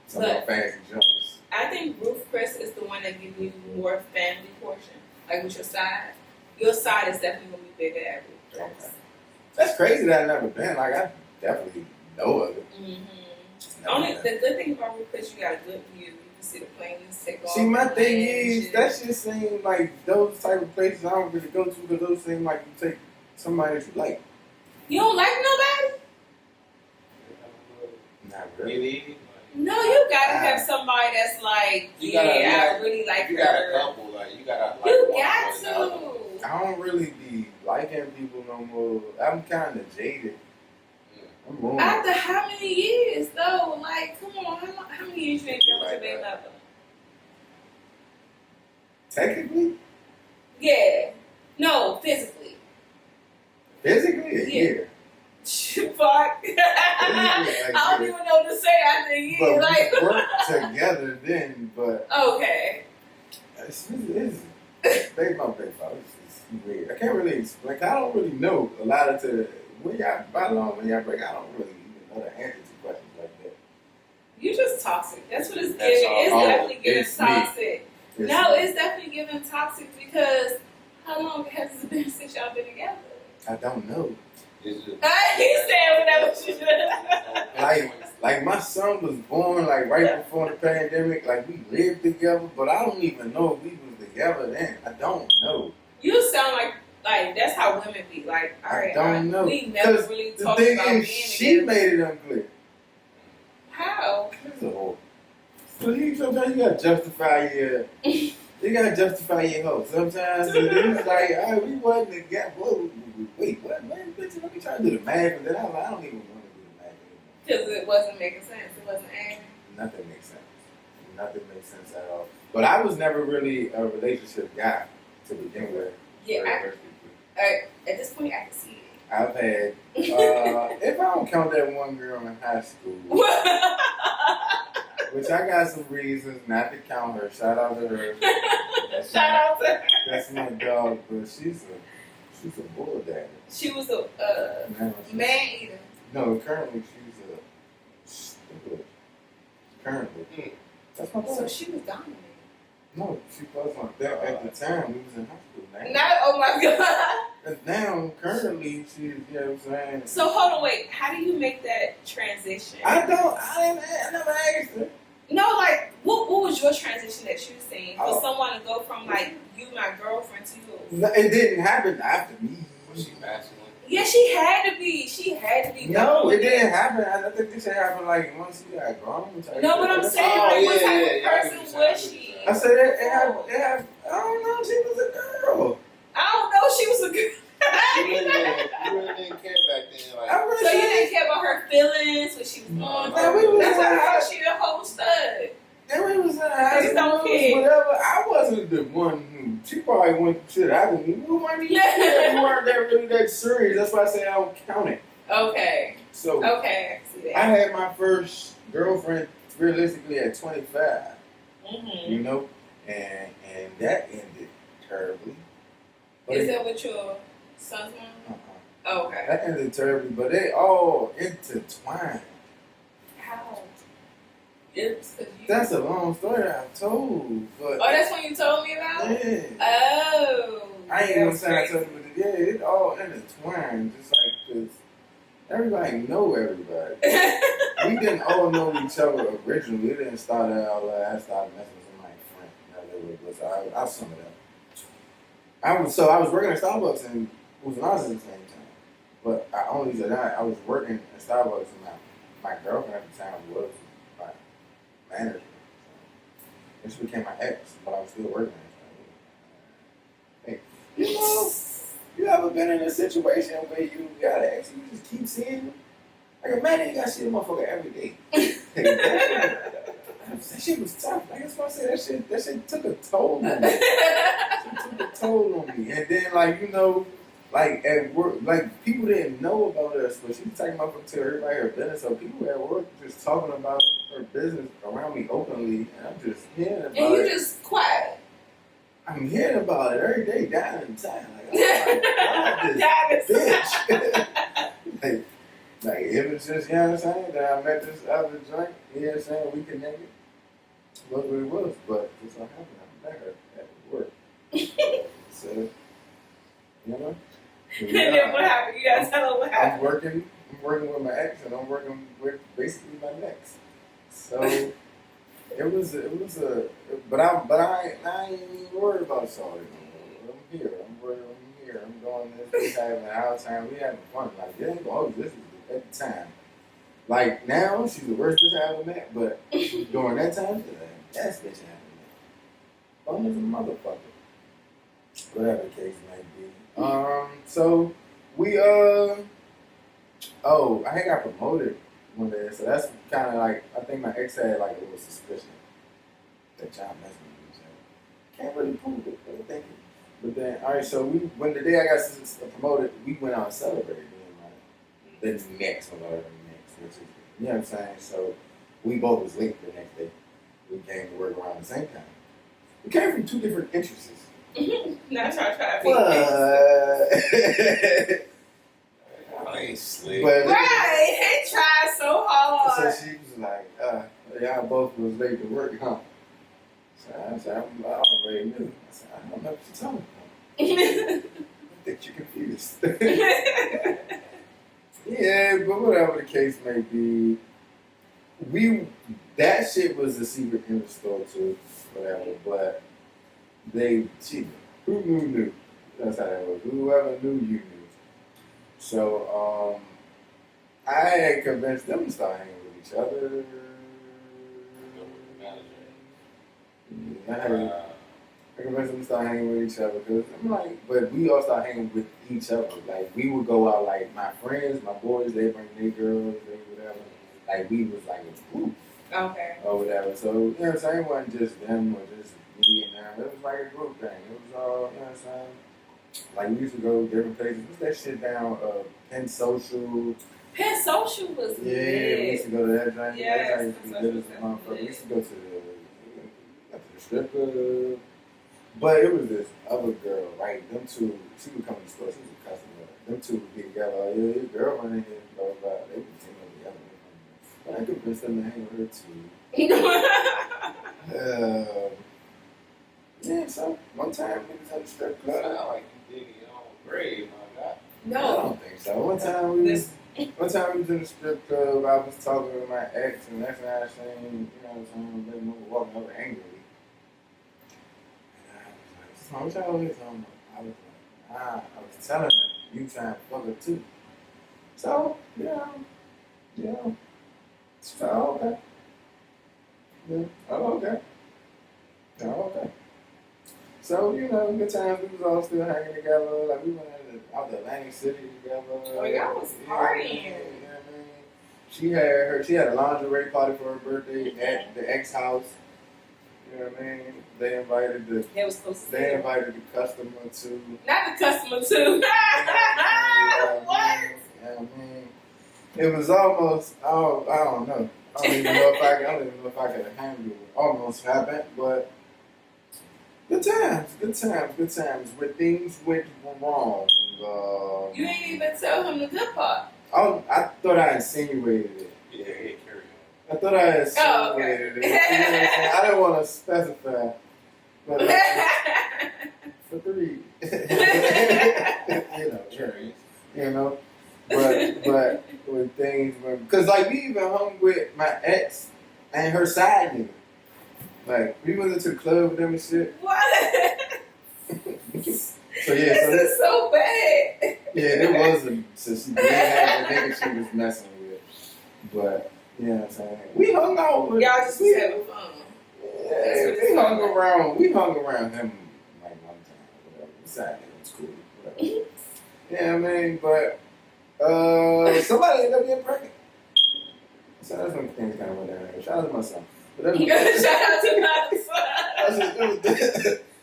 Speaker 1: some of the
Speaker 2: But-
Speaker 1: fancy joints.
Speaker 2: I think Ruth Chris is the one that gives you more family portion. Like with your side. Your side is definitely going to be bigger at Ruth Chris.
Speaker 1: Okay. That's crazy that I've never been. Like, I definitely know of it. Just never
Speaker 2: Only
Speaker 1: been.
Speaker 2: the good thing about Ruth Chris, you got a good view. You can see the planes take off.
Speaker 1: See, my
Speaker 2: and
Speaker 1: thing
Speaker 2: land and
Speaker 1: is,
Speaker 2: shit.
Speaker 1: that shit seem like those type of places I don't really go to because those seem like you take somebody that you like.
Speaker 2: You don't like nobody?
Speaker 1: Not really.
Speaker 2: No, you gotta have somebody that's like,
Speaker 3: You
Speaker 2: yeah,
Speaker 3: gotta-
Speaker 2: I really like
Speaker 3: You got a
Speaker 2: her.
Speaker 3: couple, like you gotta like
Speaker 2: You
Speaker 3: one
Speaker 2: got
Speaker 3: more than the other.
Speaker 2: to.
Speaker 1: I don't really be liking people no more. I'm kind of jaded. I'm wrong.
Speaker 2: After how many years though? Like, come on, how many years you ain't been with your baby mother?
Speaker 1: Technically,
Speaker 2: Yeah. No, physically.
Speaker 1: physically, a
Speaker 2: Yeah.
Speaker 1: year.
Speaker 2: Fuck. I don't even know what to say after a year.
Speaker 1: But
Speaker 2: Like,
Speaker 1: we worked together then. But
Speaker 2: okay.
Speaker 1: it's they my big father. It's weird. I can't really explain. I don't really know a lot of when y'all break. I don't really even know the answer to questions like that.
Speaker 2: You just toxic. That's what it's
Speaker 3: That's
Speaker 2: giving.
Speaker 3: all.
Speaker 2: It's
Speaker 3: Oh,
Speaker 2: definitely giving
Speaker 1: it's me.
Speaker 2: toxic.
Speaker 1: It's
Speaker 2: No, it's definitely giving toxic because how long has it been since y'all been together?
Speaker 1: I don't know.
Speaker 3: It's just,
Speaker 2: He said whatever she should.
Speaker 1: Like my son was born like right before the pandemic. Like we lived together, but I don't even know if we was together then. I don't know.
Speaker 2: You sound like that's how women be. Like, all
Speaker 1: I
Speaker 2: right,
Speaker 1: don't know.
Speaker 2: we never
Speaker 1: 'Cause
Speaker 2: really
Speaker 1: The
Speaker 2: talked
Speaker 1: thing
Speaker 2: about
Speaker 1: is,
Speaker 2: being
Speaker 1: she
Speaker 2: together.
Speaker 1: made it unclear.
Speaker 2: How?
Speaker 1: It's a whore. So sometimes you gotta justify your hoe. Sometimes it's like, all right, we wasn't together. Wait, what? Man, bitch, let me try to do the math, and then I don't even want to do the math anymore.
Speaker 2: Because it wasn't making sense. It wasn't adding.
Speaker 1: Nothing makes sense. Nothing makes sense at all. But I was never really a relationship guy to begin with.
Speaker 2: Yeah,
Speaker 1: Very
Speaker 2: at this point, I can see it.
Speaker 1: I've had, if I don't count that one girl in high school, which I got some reasons not to count her. Shout out to her.
Speaker 2: Shout out to her.
Speaker 1: That's my dog, but she's a bull daddy.
Speaker 2: She was a man eater.
Speaker 1: No, currently she's a currently. That's my
Speaker 2: So
Speaker 1: dog.
Speaker 2: she was dominating.
Speaker 1: No, she was like that at the time. We was in high school. Man.
Speaker 2: Not, oh my god.
Speaker 1: And now, currently, she's, you know what I'm saying?
Speaker 2: So hold on, wait. How do you make that transition?
Speaker 1: I never asked her.
Speaker 2: No, like, what was your transition that you seen for
Speaker 1: Oh.
Speaker 2: someone to go from like you, my girlfriend, to you?
Speaker 1: No, it didn't happen after me.
Speaker 3: Was she masculine?
Speaker 2: Yeah, she had to be. She had to be.
Speaker 1: No, it didn't happen. I think this shit happened like once you got grown.
Speaker 2: No, but I'm saying,
Speaker 3: Oh,
Speaker 2: like, what
Speaker 3: yeah,
Speaker 2: type
Speaker 3: yeah,
Speaker 2: of
Speaker 3: yeah, I
Speaker 2: person
Speaker 3: get what
Speaker 2: was
Speaker 3: you're
Speaker 2: she?
Speaker 3: saying.
Speaker 1: I said it happened. I don't know. She was a girl.
Speaker 2: I don't know. She was a good.
Speaker 3: You really didn't care back then. Like,
Speaker 1: I really
Speaker 2: So you didn't care about her feelings when she was
Speaker 3: No,
Speaker 2: going
Speaker 3: no,
Speaker 2: through.
Speaker 1: we was
Speaker 2: That's why I
Speaker 1: like-
Speaker 2: thought she a whole stud.
Speaker 1: And we was in high
Speaker 2: They don't
Speaker 1: school,
Speaker 2: care.
Speaker 1: whatever. I wasn't the one who. She probably went to shit. I didn't even. We weren't even.
Speaker 2: Yeah.
Speaker 1: We weren't that really that serious. That's why I say I don't count it.
Speaker 2: Okay.
Speaker 1: So
Speaker 2: Okay. I see
Speaker 1: I
Speaker 2: that.
Speaker 1: had my first girlfriend realistically at 25.
Speaker 2: Mm-hmm.
Speaker 1: You know, and that ended terribly. But
Speaker 2: Is that what your son's mom?
Speaker 1: uh-uh.
Speaker 2: Oh, okay.
Speaker 1: That ended terribly, but they all intertwined.
Speaker 2: How? It's 'cause you.
Speaker 1: That's a long story I've told, but
Speaker 2: Oh, that's when you told me about?
Speaker 1: yeah.
Speaker 2: Oh.
Speaker 1: I ain't
Speaker 2: that
Speaker 1: gonna
Speaker 2: was
Speaker 1: say I
Speaker 2: crazy.
Speaker 1: told you, but yeah, it all intertwined, just like because everybody know everybody. We didn't all know each other originally. It didn't start out like I started messing with my friend. I lived with, so I'll sum it up. I was working at Starbucks and was honest at the same time, but I only said I was working at Starbucks and my girlfriend at the time was my manager, and she became my ex, but I was still working at it. Hey, you know, you ever been in a situation where you got an ex and you just keep seeing him? Like imagine you got to see the motherfucker every day. That shit was tough. Like, that's why I say that shit took a toll on me. It took a toll on me. And then, like, you know, like at work, like people didn't know about us, but she was talking about to everybody her business. So people at work just talking about her business around me openly, and I'm just hearing about
Speaker 2: And you
Speaker 1: it.
Speaker 2: just quiet.
Speaker 1: I'm hearing about it every day down in town. Like, oh my God,
Speaker 2: That
Speaker 1: this
Speaker 2: is-
Speaker 1: bitch. like, if it's just, you know what I'm saying, that I met this other joint, you know what I'm saying, we connected. Was what it was, but just so happened I met her at work. So, you know?
Speaker 2: And then what happened? You gotta tell her what
Speaker 1: I'm
Speaker 2: happened.
Speaker 1: working with my ex, and I'm working with basically my next. So it was a, but I ain't even worried about Shawty no more. I'm here. I'm doing this. We having our time. We having fun. Like it ain't going. This is at the time. Like now, she's the worst bitch I ever met. But during that time, she's the best bitch I ever met. Fun as a motherfucker. Whatever the case may be. So we oh, I had got promoted one day, so that's kind of like I think my ex had like a little suspicion that y'all messing with each other. Can't really prove it, but I think it. But then, all right, so when the day I got promoted, we went out and celebrated. The next one, whatever the next, which is, you know what I'm saying. So we both was late the next day. We came to work around the same time. We came from two different entrances.
Speaker 2: Not trying to be
Speaker 1: But
Speaker 3: I ain't slick.
Speaker 2: right. He tried so hard.
Speaker 1: so she was like, y'all both was late to work, huh? So I said, I already knew. I said, I don't know what you're talking about. I think you're confused. Yeah, but whatever the case may be, that shit was a secret in the store too, whatever. But who knew. That's how that was. Whoever knew, you knew. So I had convinced them to start hanging with each other. I convinced them to start hanging with each other because I'm like, but we all start hanging with each other. Like we would go out, like my friends, my boys, they bring their girls, they whatever. Like we was like a group
Speaker 2: Okay.
Speaker 1: or whatever. So you know what I'm saying? It wasn't just them or just me and them. It was like a group thing. It was all, you know what I'm saying? Like we used to go to different places. What's that shit down? Penn Social.
Speaker 2: Penn Social was
Speaker 1: Yeah, we used to go to that joint.
Speaker 2: Yes,
Speaker 1: That joint used to be
Speaker 2: Penn
Speaker 1: good as a
Speaker 2: Social was
Speaker 1: motherfucker. We
Speaker 2: lit.
Speaker 1: used to go to the strip club. But it was this other girl, right? Them two, she would come to the store, she was a customer. Them two would be together, like, yeah, your girlfriend in here, blah, blah, blah. They would team up together. But I convinced them to hang with her too. Yeah, so one time we was at the strip club.
Speaker 3: Sound like you dig it grade, my God.
Speaker 1: I
Speaker 2: No.
Speaker 1: don't think so. One time we was in the strip club. I was talking with my ex, and that's how I seen, you know what I'm saying, baby mama walking over angrily. And I was like, "So what y'all always talking about?" I was like, "Nah." I was telling her, "You trying to fuck her too." So yeah. So okay. Yeah. Oh okay. Oh okay. So, you know, good times, we was all still hanging together. Like, we went out to Atlantic City together.
Speaker 2: Oh, y'all was partying.
Speaker 1: You know what I mean? She had a lingerie party for her birthday at the ex house. You know what I mean? They invited the customer to.
Speaker 2: Not the customer too. What?
Speaker 1: You know what I mean? It was almost, I don't know. I don't even know if I could handle it. Almost happened, but good times. Where things went wrong.
Speaker 2: You ain't even tell him the good part.
Speaker 1: I thought I insinuated it.
Speaker 3: Yeah, carry
Speaker 1: I thought I insinuated it. You know what I'm saying? I didn't want to specify. But for 3. You know. But when things went, because like we even hung with my ex and her side nigga. Like we went into the club with them and shit.
Speaker 2: What?
Speaker 1: So yeah,
Speaker 2: This is so bad.
Speaker 1: Yeah, there wasn't. So she did have the nigga she was messing with. But, you know what I'm saying? We hung out with.
Speaker 2: Y'all just was having fun.
Speaker 1: Yeah, we hung around him like one time, whatever. Besides, it was cool, whatever. Yeah, I mean, but somebody ended up getting pregnant. So that's when things kind of went down there. Shout out to my son. But
Speaker 2: Shout out to my son.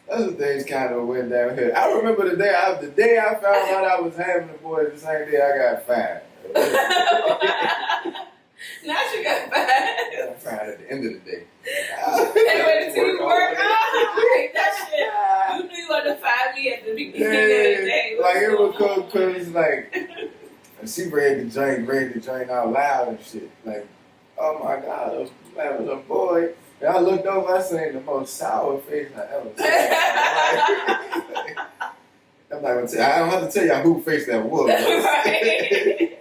Speaker 1: That's when things kind of went down here. I remember the day I found out I was having a boy. The same day I got fired.
Speaker 2: Not you got fired.
Speaker 1: I got fired at the end of the day.
Speaker 2: And waited till you work. I hate that shit. You knew you wanted to fire me at the beginning of the day.
Speaker 1: Like it was cool because like she read the joint out loud and shit. Like, oh my God, I was having a boy. And I looked over, I seen the most sour face I ever seen. I'm not gonna tell you, I don't have to tell y'all who face that was.
Speaker 2: Right.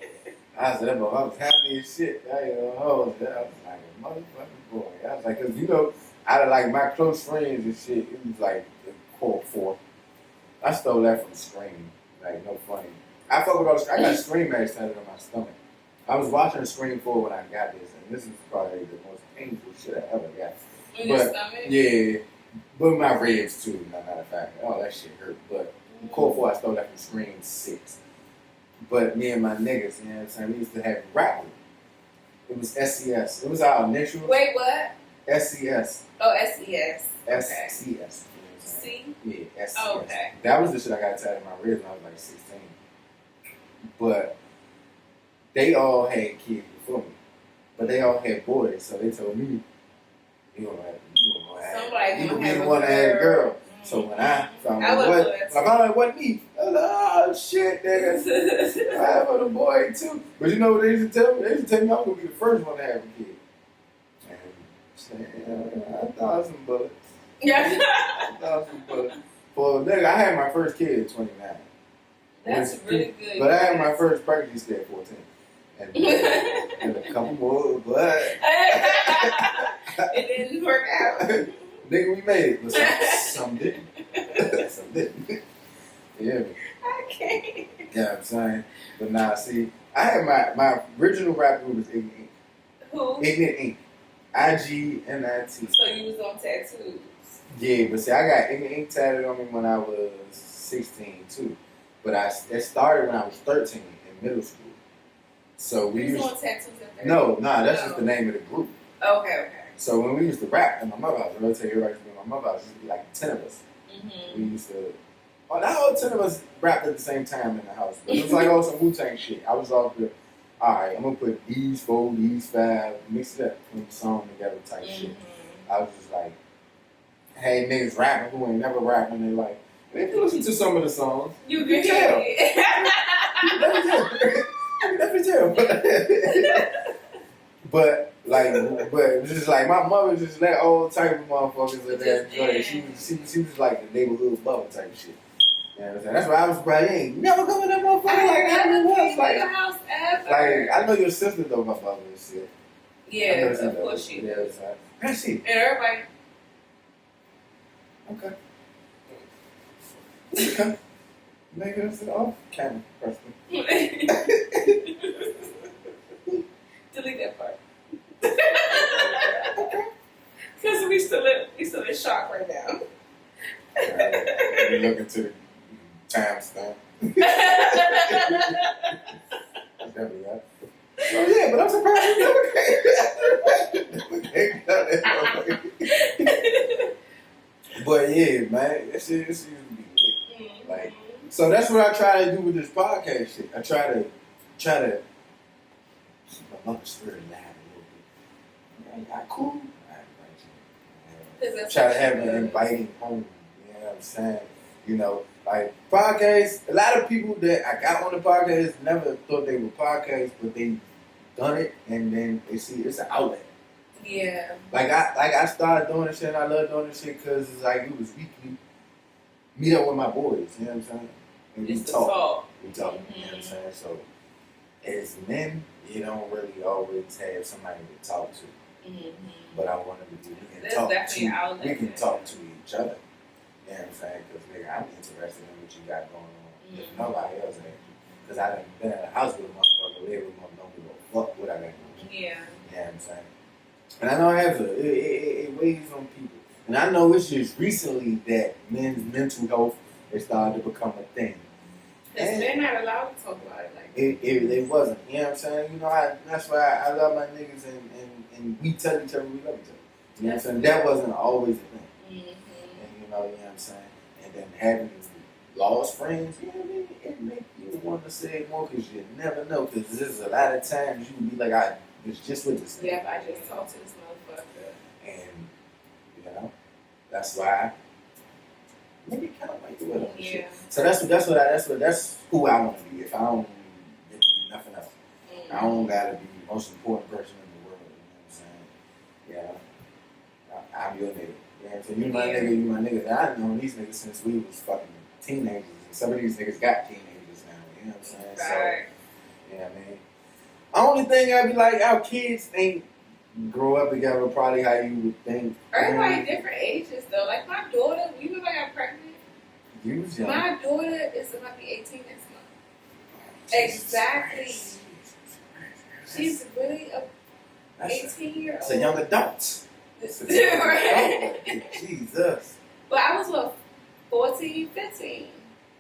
Speaker 1: I said, I was happy as shit. I was like a motherfucking boy. I was like, cause you know, out of like my close friends and shit, it was like the core 4. I stole that from Scream. Like, no funny. I fuck with all the, I got Scream mags tatted on my stomach. I was watching Scream 4 when I got this, and this is probably the most painful shit I ever got.
Speaker 2: In your stomach?
Speaker 1: Yeah, but my ribs too, matter of fact. Oh, that shit hurt. But core 4, I stole that from Scream 6. But me and my niggas, you know what I'm saying, we used to have rap group. It was SCS. It was our initials.
Speaker 2: Wait, what?
Speaker 1: SCS.
Speaker 2: Oh, SES. Okay.
Speaker 1: SCS. You know what I'm saying?
Speaker 2: C?
Speaker 1: Yeah, SCS.
Speaker 2: Oh, okay.
Speaker 1: That was the shit I got tatted on my ribs when I was like 16. But they all had kids before me. But they all had boys, so they told me, you gonna be the one that had a girl. So when I found out it wasn't me, I was like, oh shit, nigga. I have a boy too. But you know what they used to tell me? They used to tell me I'm gonna be the first one to have a kid. And I thought some bullets.
Speaker 2: Yeah.
Speaker 1: I thought some bullets. Well, nigga, I had my first kid at 29.
Speaker 2: That's really good.
Speaker 1: But I had my first pregnancy stay at 14. And a couple more, but
Speaker 2: it didn't work out.
Speaker 1: Nigga, we made it. But some didn't. Some didn't. Yeah.
Speaker 2: I can't.
Speaker 1: You know what I'm saying? But nah, see, I had my original rap group was Ignorant Ink.
Speaker 2: Who?
Speaker 1: Ignorant Ink. IGNIT.
Speaker 2: So you was on tattoos?
Speaker 1: Yeah, but see, I got Ignorant Ink tatted on me when I was 16 too. But it started when I was 13 in middle school. So we
Speaker 2: You was
Speaker 1: used
Speaker 2: on tattoos at 13?
Speaker 1: No, that's just the name of the group.
Speaker 2: Okay.
Speaker 1: So when we used to rap at my mother's house, I'll tell you right at my mother's house, it used to be like 10 of us.
Speaker 2: Mm-hmm.
Speaker 1: We used to, not all 10 of us rapped at the same time in the house. But it was like all some Wu-Tang shit. I was off the, alright, I'm going to put these 4, these 5, mix it up, put the song together type shit. I was just like, hey, niggas rapping who ain't never rapping. They're like, if you listen to some of the songs,
Speaker 2: You
Speaker 1: can tell. You can tell. But it was just like my mother just let all type of motherfuckers in there enjoy it. She was like the neighborhood mother type shit. You know what I'm saying? That's why I was surprised. You ain't never come in that motherfucker
Speaker 2: I
Speaker 1: like that.
Speaker 2: never
Speaker 1: Once.
Speaker 2: came to
Speaker 1: Like,
Speaker 2: your house ever.
Speaker 1: I know your sister though, my brother and shit.
Speaker 2: Yeah,
Speaker 1: I never seen
Speaker 2: of
Speaker 1: that.
Speaker 2: course she
Speaker 1: Yeah,
Speaker 2: does.
Speaker 1: that shit.
Speaker 2: And everybody.
Speaker 1: Okay. Okay. Nigga, it's off camera, person.
Speaker 2: Delete that part. Because we still in shock right now.
Speaker 1: You look into the timestamp. Definitely right. Oh yeah, but I'm surprised you never came. But yeah, man, that shit used to be lit. Like, so that's what I try to do with this podcast shit. I try to keep my mother's spirit alive a little bit. I cool. Try to have an inviting home. You know what I'm saying? You know, like podcasts. A lot of people that I got on the podcast never thought they were podcasts, but they done it, and then they see it's an outlet.
Speaker 2: Yeah.
Speaker 1: Like I started doing this shit. And I love doing this shit because it's like it was weekly. Meet up with my boys. You know what I'm saying? And we
Speaker 2: Just to
Speaker 1: talk.
Speaker 2: talk.
Speaker 1: We talk. You know what I'm saying? So as men, you don't really always have somebody to talk to. But I wanted to do. We
Speaker 2: That's
Speaker 1: can talk
Speaker 2: definitely
Speaker 1: to.
Speaker 2: outlet.
Speaker 1: We can talk to each other. You know what I'm saying? Because nigga, I'm interested in what you got going on. If nobody else ain't. Because I done been in the house with a motherfucker, live with a motherfucker, don't give a fuck what I got going on.
Speaker 2: Yeah.
Speaker 1: You know what I'm saying? And I know it weighs on people. And I know it's just recently that men's mental health has started to become a thing.
Speaker 2: Because they're not allowed to talk about it like
Speaker 1: It wasn't. You know what I'm saying? You know, that's why I love my niggas and we tell each other we love each other. You know what I'm saying? That wasn't always a thing. And you know what I'm saying? And then having lost friends, you know what I mean? It makes you want to say it more because you never know. Because there's a lot of times you be like, I was just with this nigga.
Speaker 2: Yep, I just talked to this motherfucker.
Speaker 1: And, you know, that's why maybe kind of like the way
Speaker 2: Yeah.
Speaker 1: shit. So that's who I want to be. If I don't get to be nothing else, I don't gotta be the most important person in the world. You know what I'm saying? Yeah, I'm your nigga. You know what I'm saying? You my nigga, you my nigga. I've known these niggas since we was fucking teenagers. And some of these niggas got teenagers now. You know what I'm saying?
Speaker 2: Right.
Speaker 1: So, you know what I mean? Only thing I'd be like, our kids ain't grow up together probably how you would think.
Speaker 2: Everybody different ages though. Like my daughter, you remember I got pregnant?
Speaker 1: You was young.
Speaker 2: My daughter is about to be 18 next month. Exactly. She's really a 18-year-old.
Speaker 1: It's a young adult. It's a young adult. Jesus.
Speaker 2: But I was what, 14, 15.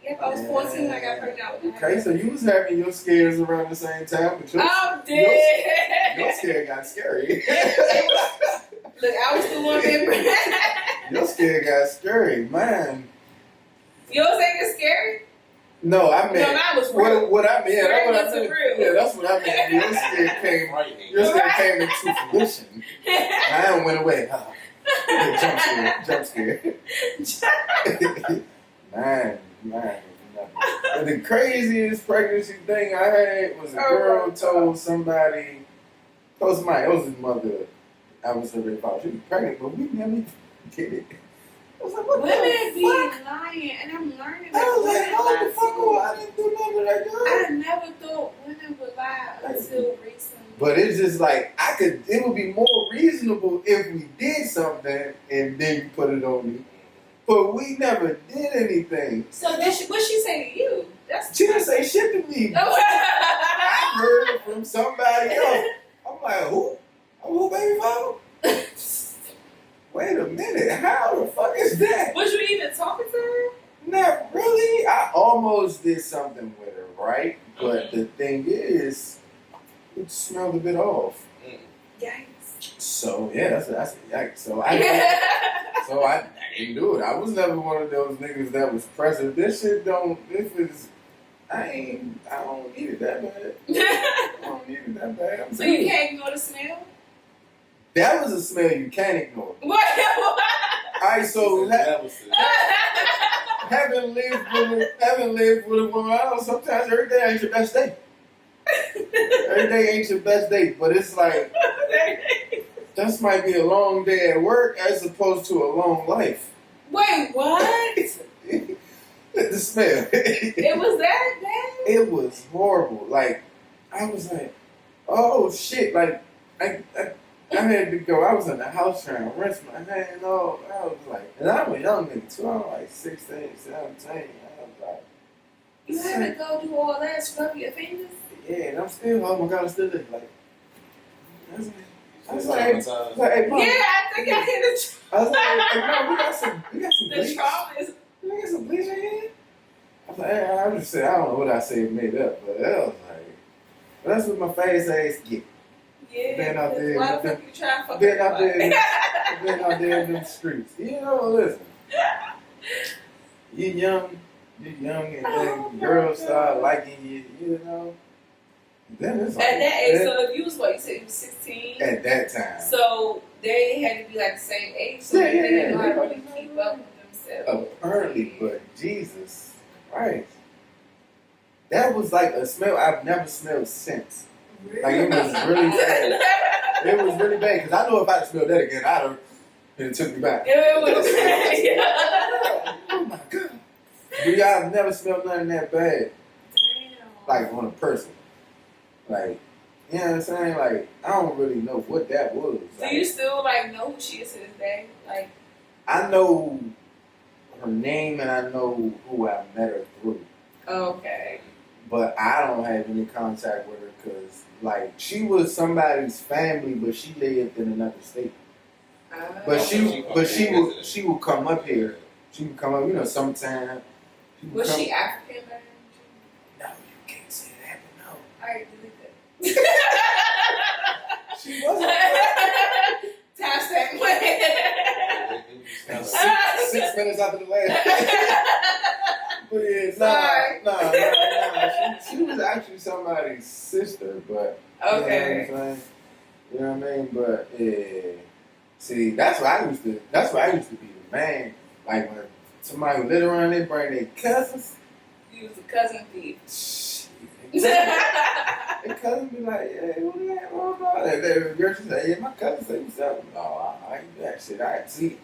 Speaker 2: Yep, I was 14 when I got pregnant with her.
Speaker 1: Okay, so you was having your scares around the same time, but
Speaker 2: I'm dead.
Speaker 1: your scare got scary.
Speaker 2: Look, I was the one being pregnant.
Speaker 1: Your scare got scary, man.
Speaker 2: Yours ain't as scary?
Speaker 1: No, I meant.
Speaker 2: No, mine was real.
Speaker 1: What I meant.
Speaker 2: Yours
Speaker 1: That's what I
Speaker 2: was
Speaker 1: meant.
Speaker 2: real.
Speaker 1: Yeah, that's what I meant. Your scare came into fruition. Mine went away. Jump scare. Man. But the craziest pregnancy thing I had was a girl told somebody, it was his mother. I was already about she was pregnant, but we never did it. I was like, what
Speaker 2: Women
Speaker 1: the
Speaker 2: be
Speaker 1: fuck?
Speaker 2: lying, and I'm learning
Speaker 1: I
Speaker 2: that
Speaker 1: was like,
Speaker 2: women
Speaker 1: hold
Speaker 2: lie
Speaker 1: the fuck
Speaker 2: too.
Speaker 1: on, I didn't do nothing to that girl.
Speaker 2: I never thought women would lie until recently.
Speaker 1: But it's just like, it would be more reasonable if we did something and then you put it on me. But we never did anything.
Speaker 2: So what she say to you?
Speaker 1: She didn't say shit to me. I heard it from somebody else. I'm like, who? Who, baby mama? Wait a minute, how the fuck is that?
Speaker 2: Was you even talking to her?
Speaker 1: Not really. I almost did something with her, right? But the thing is, it smelled a bit off.
Speaker 2: Yikes.
Speaker 1: So yeah, that's a yikes. So I didn't do it. I was never one of those niggas that was present. This shit don't. I don't need it that bad. I don't need it that bad. I'm
Speaker 2: So
Speaker 1: good.
Speaker 2: you can't ignore the smell?
Speaker 1: That was a smell you can't ignore.
Speaker 2: What?
Speaker 1: Alright, so having lived with a woman, I don't know, sometimes every day ain't your best day. Every day ain't your best day, but it's like this might be a long day at work as opposed to a long life.
Speaker 2: Wait, what?
Speaker 1: This the smell.
Speaker 2: It was that bad?
Speaker 1: It was horrible. Like, I was like, oh shit. Like, I had to go. I was in the house trying to rinse my hands off. I was like, and I'm a young nigga too. I'm like 16, 17. I was like,
Speaker 2: You had to go do all that, scrub your fingers?
Speaker 1: yeah, and I'm still, oh my God, I'm still there. Like, I was like, hey, Mom.
Speaker 2: Yeah, I think I hit the
Speaker 1: I was like, hey, Mom, we got some
Speaker 2: the
Speaker 1: bleach.
Speaker 2: trauma is.
Speaker 1: We got some bleach in here. I was like, hey, I just said, I don't know what I said made up, but that was like, that's what my face ass get.
Speaker 2: Yeah,
Speaker 1: Been out there,
Speaker 2: why the fuck you trying to fuck
Speaker 1: Been out
Speaker 2: everybody?
Speaker 1: there, been out there in them streets. You know, listen. You young, and then girls start liking you, you know. Then it's like,
Speaker 2: At that age, so if you was what, you said you was 16?
Speaker 1: at that time.
Speaker 2: So they had to be like the same age, so
Speaker 1: Yeah,
Speaker 2: they didn't know
Speaker 1: yeah,
Speaker 2: how to really keep up with themselves.
Speaker 1: Apparently, but Jesus Christ. That was like a smell I've never smelled since. Like, it was really bad. It was really bad, because I know if I'd smelled that again, I'd have, it took me back.
Speaker 2: It was bad.
Speaker 1: Oh my God. But yeah, I've never smelled nothing that bad.
Speaker 2: Damn.
Speaker 1: Like, on a person. Like, you know what I'm saying? Like, I don't really know what that was.
Speaker 2: Do
Speaker 1: Like,
Speaker 2: you still like know who she is to this day? Like,
Speaker 1: I know her name and I know who I met her through.
Speaker 2: okay.
Speaker 1: But I don't have any contact with her because, like, she was somebody's family, but she lived in another state. But she would come up here. She would come up, you know, sometime.
Speaker 2: Was she African then?
Speaker 1: No, you can't say that, but no.
Speaker 2: Alright, delete that.
Speaker 1: She wasn't.
Speaker 2: Tap that way.
Speaker 1: 6 minutes after the last. But yeah,
Speaker 2: Sorry.
Speaker 1: nah. She was actually somebody's sister, but
Speaker 2: Okay.
Speaker 1: You know what I mean? But yeah. See, that's what I used to be the man. Like when somebody would live around, they bring their cousins.
Speaker 2: You was a cousin thief.
Speaker 1: Shit. Their cousin be like, hey, what is that? And the girl she say, yeah, my cousin say something. No, I ain't do that shit.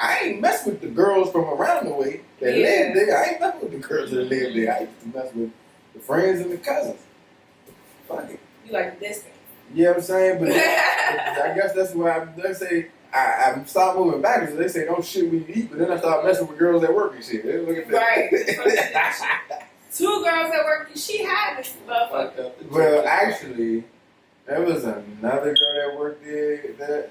Speaker 1: I ain't mess with the girls from around the way that live there. I ain't mess with the girls that live there. I used to mess with the friends and the cousins. Fuck it.
Speaker 2: You like the distance.
Speaker 1: You know what I'm saying? But I guess that's why they say I stopped moving backwards. They say don't shit when you eat, but then I started messing with girls at work and shit. They look at that.
Speaker 2: Right. 2 girls that work, she had this motherfucker.
Speaker 1: Well, actually, there was another girl that worked there.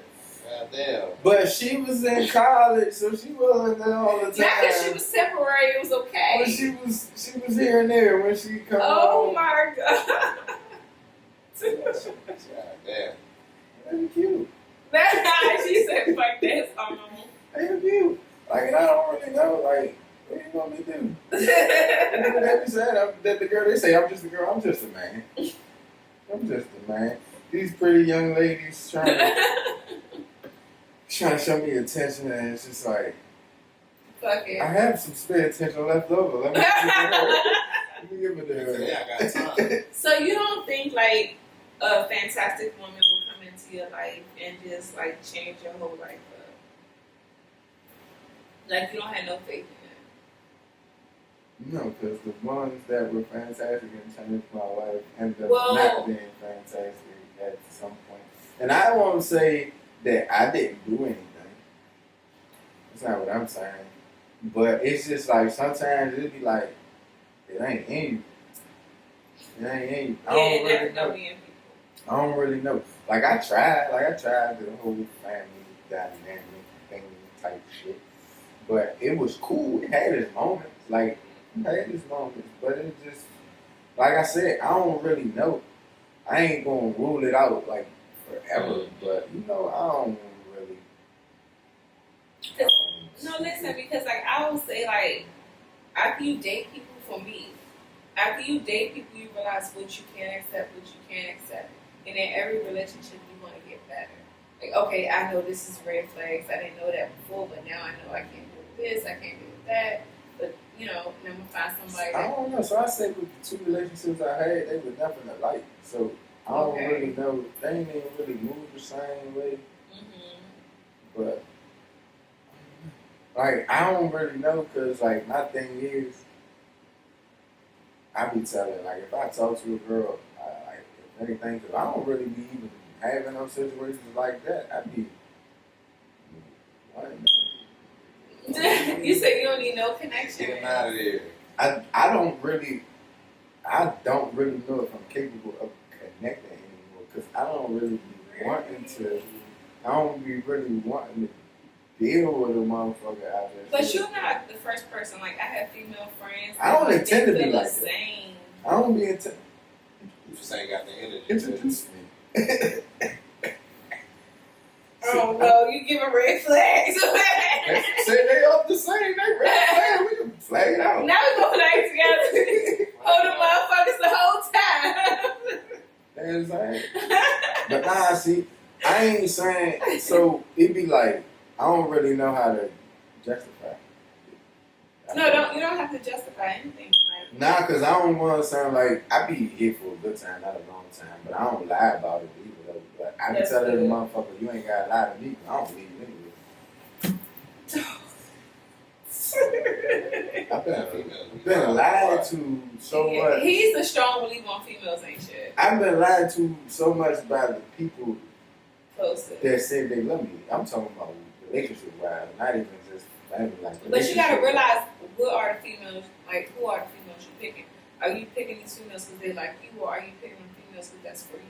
Speaker 3: Goddamn.
Speaker 1: But she was in college, so she wasn't there all the time.
Speaker 2: Not because she was temporary, it was okay.
Speaker 1: But she was here and there when she come
Speaker 2: Oh
Speaker 1: home.
Speaker 2: my God.
Speaker 3: Goddamn.
Speaker 1: They cute.
Speaker 2: That's how she said, fuck this.
Speaker 1: They cute. Like, and I don't really know, like, what you want me to do? They be saying, that the girl, they say, I'm just a girl, I'm just a man. I'm just a man. These pretty young ladies trying to show me attention, and it's just like,
Speaker 2: Fuck it.
Speaker 1: I have some spare attention left over. Let me give it to her.
Speaker 3: Yeah, I got time.
Speaker 2: So you don't think like a fantastic woman will come into your life and just like change your whole life up? Like you don't have no faith in
Speaker 1: No, because the ones that were fantastic and changed my life ended up
Speaker 2: Well-
Speaker 1: not being fantastic at some point. And I won't say that I didn't do anything. That's not what I'm saying. But it's just like sometimes it'd be like, it ain't in you. It ain't in you.
Speaker 2: it. Yeah, that's no being people.
Speaker 1: I don't really know. Like I tried the whole family dynamic thing type shit. But it was cool. It had its moments. Like, it had its moments. But it just, like I said, I don't really know. I ain't gonna rule it out like forever. But you know, I don't really.
Speaker 2: No, listen, because like I would say like after you date people, for me, after you date people, you realize what you can accept, what you can't accept, and in every relationship, you want to get better. Like, okay, I know this is red flags. I didn't know that before, but now I know I can't do this. I can't do that. But you know, and I'm gonna find somebody.
Speaker 1: I don't know. So I say with the 2 relationships I had, they were nothing alike. So I don't
Speaker 2: Okay.
Speaker 1: really know. They ain't even really moved the same way. But like I don't really know because like my thing is I be telling, like, if I talk to a girl, like, if anything, because I don't really be even having no situations like that. I be, what?
Speaker 2: You said you don't need no connection.
Speaker 3: Get him out of there.
Speaker 1: I don't really know if I'm capable of connecting anymore, because I don't really be wanting to. I don't be really wanting to deal with a motherfucker out there.
Speaker 2: But you're not the first person. Like, I have female friends.
Speaker 1: I don't
Speaker 2: that
Speaker 1: intend to be
Speaker 2: feel
Speaker 1: like
Speaker 2: the
Speaker 1: that.
Speaker 2: same.
Speaker 1: I don't be into.
Speaker 3: You just ain't got the energy.
Speaker 1: Introduce me.
Speaker 2: Oh no, you giving red flags.
Speaker 1: Say they off the same. They red flag. We can flag it out.
Speaker 2: Now we gonna flag together. Hold the motherfuckers the whole time.
Speaker 1: That's right. But nah, see, I ain't saying. So it be like I don't really know how to justify.
Speaker 2: No, you don't have to justify anything. Like,
Speaker 1: Nah, cause I don't want to sound like I be here for a good time, not a long time. But I don't lie about it either. Though. But I can
Speaker 2: That's
Speaker 1: tell the
Speaker 2: good.
Speaker 1: motherfucker you ain't got to lie to me. I don't believe it anyway. I've been lied to so
Speaker 2: yeah,
Speaker 1: much.
Speaker 2: he's a strong believer on females ain't shit.
Speaker 1: I've been lied to so much by the people
Speaker 2: Close it.
Speaker 1: that said they love me. I'm talking about relationship wise, not even just family like.
Speaker 2: But you gotta realize what are the females like? Who are the females you picking? Are you picking these females because they like you, or are you picking them females because that's for you?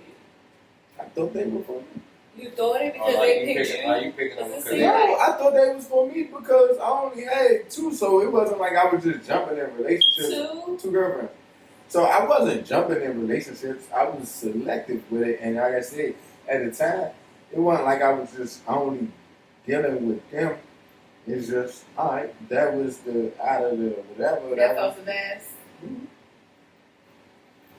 Speaker 1: I thought they were for me.
Speaker 2: You thought it because
Speaker 3: Are
Speaker 2: they
Speaker 3: you
Speaker 2: picked
Speaker 3: picking?
Speaker 2: you.
Speaker 3: Are you picking them
Speaker 2: Is
Speaker 3: because
Speaker 2: it
Speaker 3: they?
Speaker 1: No, I thought they was for me because I only had two, so it wasn't like I was just jumping in relationships. Two girlfriends. So I wasn't jumping in relationships. I was selective with it, and like I said, at the time, it wasn't like I was just only dealing with them. It's just all right. That was the out of the whatever.
Speaker 2: That felt the best.
Speaker 1: Mhm.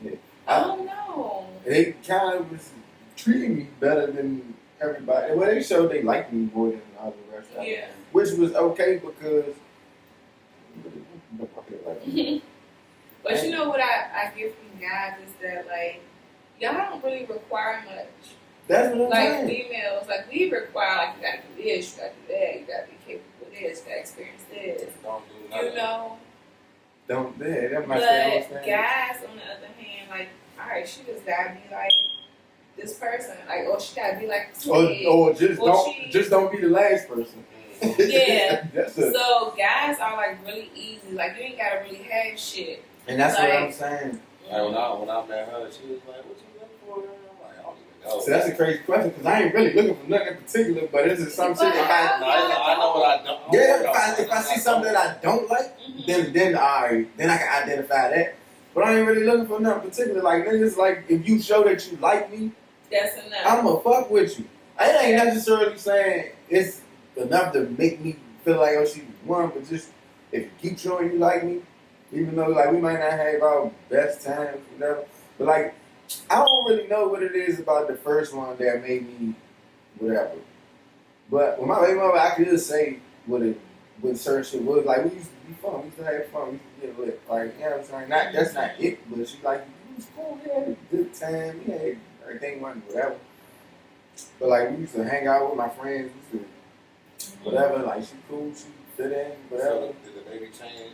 Speaker 1: Yeah.
Speaker 2: Oh no.
Speaker 1: They kind of was treating me better than everybody. Well, they showed they liked me more than all the rest of them.
Speaker 2: Yeah.
Speaker 1: Which was okay because.
Speaker 2: But you know what I get from guys is that like y'all don't really require much.
Speaker 1: That's what I'm
Speaker 2: Like
Speaker 1: saying.
Speaker 2: females, like we require like you gotta do this, you gotta do that, you gotta be capable of this, you gotta experience this.
Speaker 3: Don't do nothing.
Speaker 2: You know?
Speaker 1: Don't yeah, that might
Speaker 2: But guys on the other hand, like, alright, she just gotta be like this person. Like, or she gotta be like sweet.
Speaker 1: or just
Speaker 2: Or
Speaker 1: don't
Speaker 2: she-
Speaker 1: just don't be the last person.
Speaker 2: Yeah.
Speaker 1: That's it.
Speaker 2: So guys are like really easy. Like you ain't gotta really have shit.
Speaker 1: And that's what I'm
Speaker 2: like-
Speaker 1: saying.
Speaker 3: Like when I met her, she was like, "What you looking for?" I'm like, "I don't even know."
Speaker 1: So that's a crazy question because I ain't really looking for nothing in particular, but it's just some shit. If I
Speaker 3: I know what I don't.
Speaker 1: if I see something that I don't like, then alright, then I can identify that. But I ain't really looking for nothing particular. Like niggas, like if you show that you like me,
Speaker 2: That's enough.
Speaker 1: I'ma fuck with you. I ain't necessarily saying it's enough to make me feel like oh she won, but just if you keep showing you like me, even though like we might not have our best times, whatever. But like I don't really know what it is about the first one that made me whatever. But with my baby mama, I could just say what certain shit was. Like we used to be fun, we used to have fun, we used to get lit. Like you know what I'm saying? Not that's not it, but she like it was cool, we had a good time, we had everything went whatever. But like we used to hang out with my friends, we used to whatever, like she cool, she fit in, whatever.
Speaker 3: So did the baby change?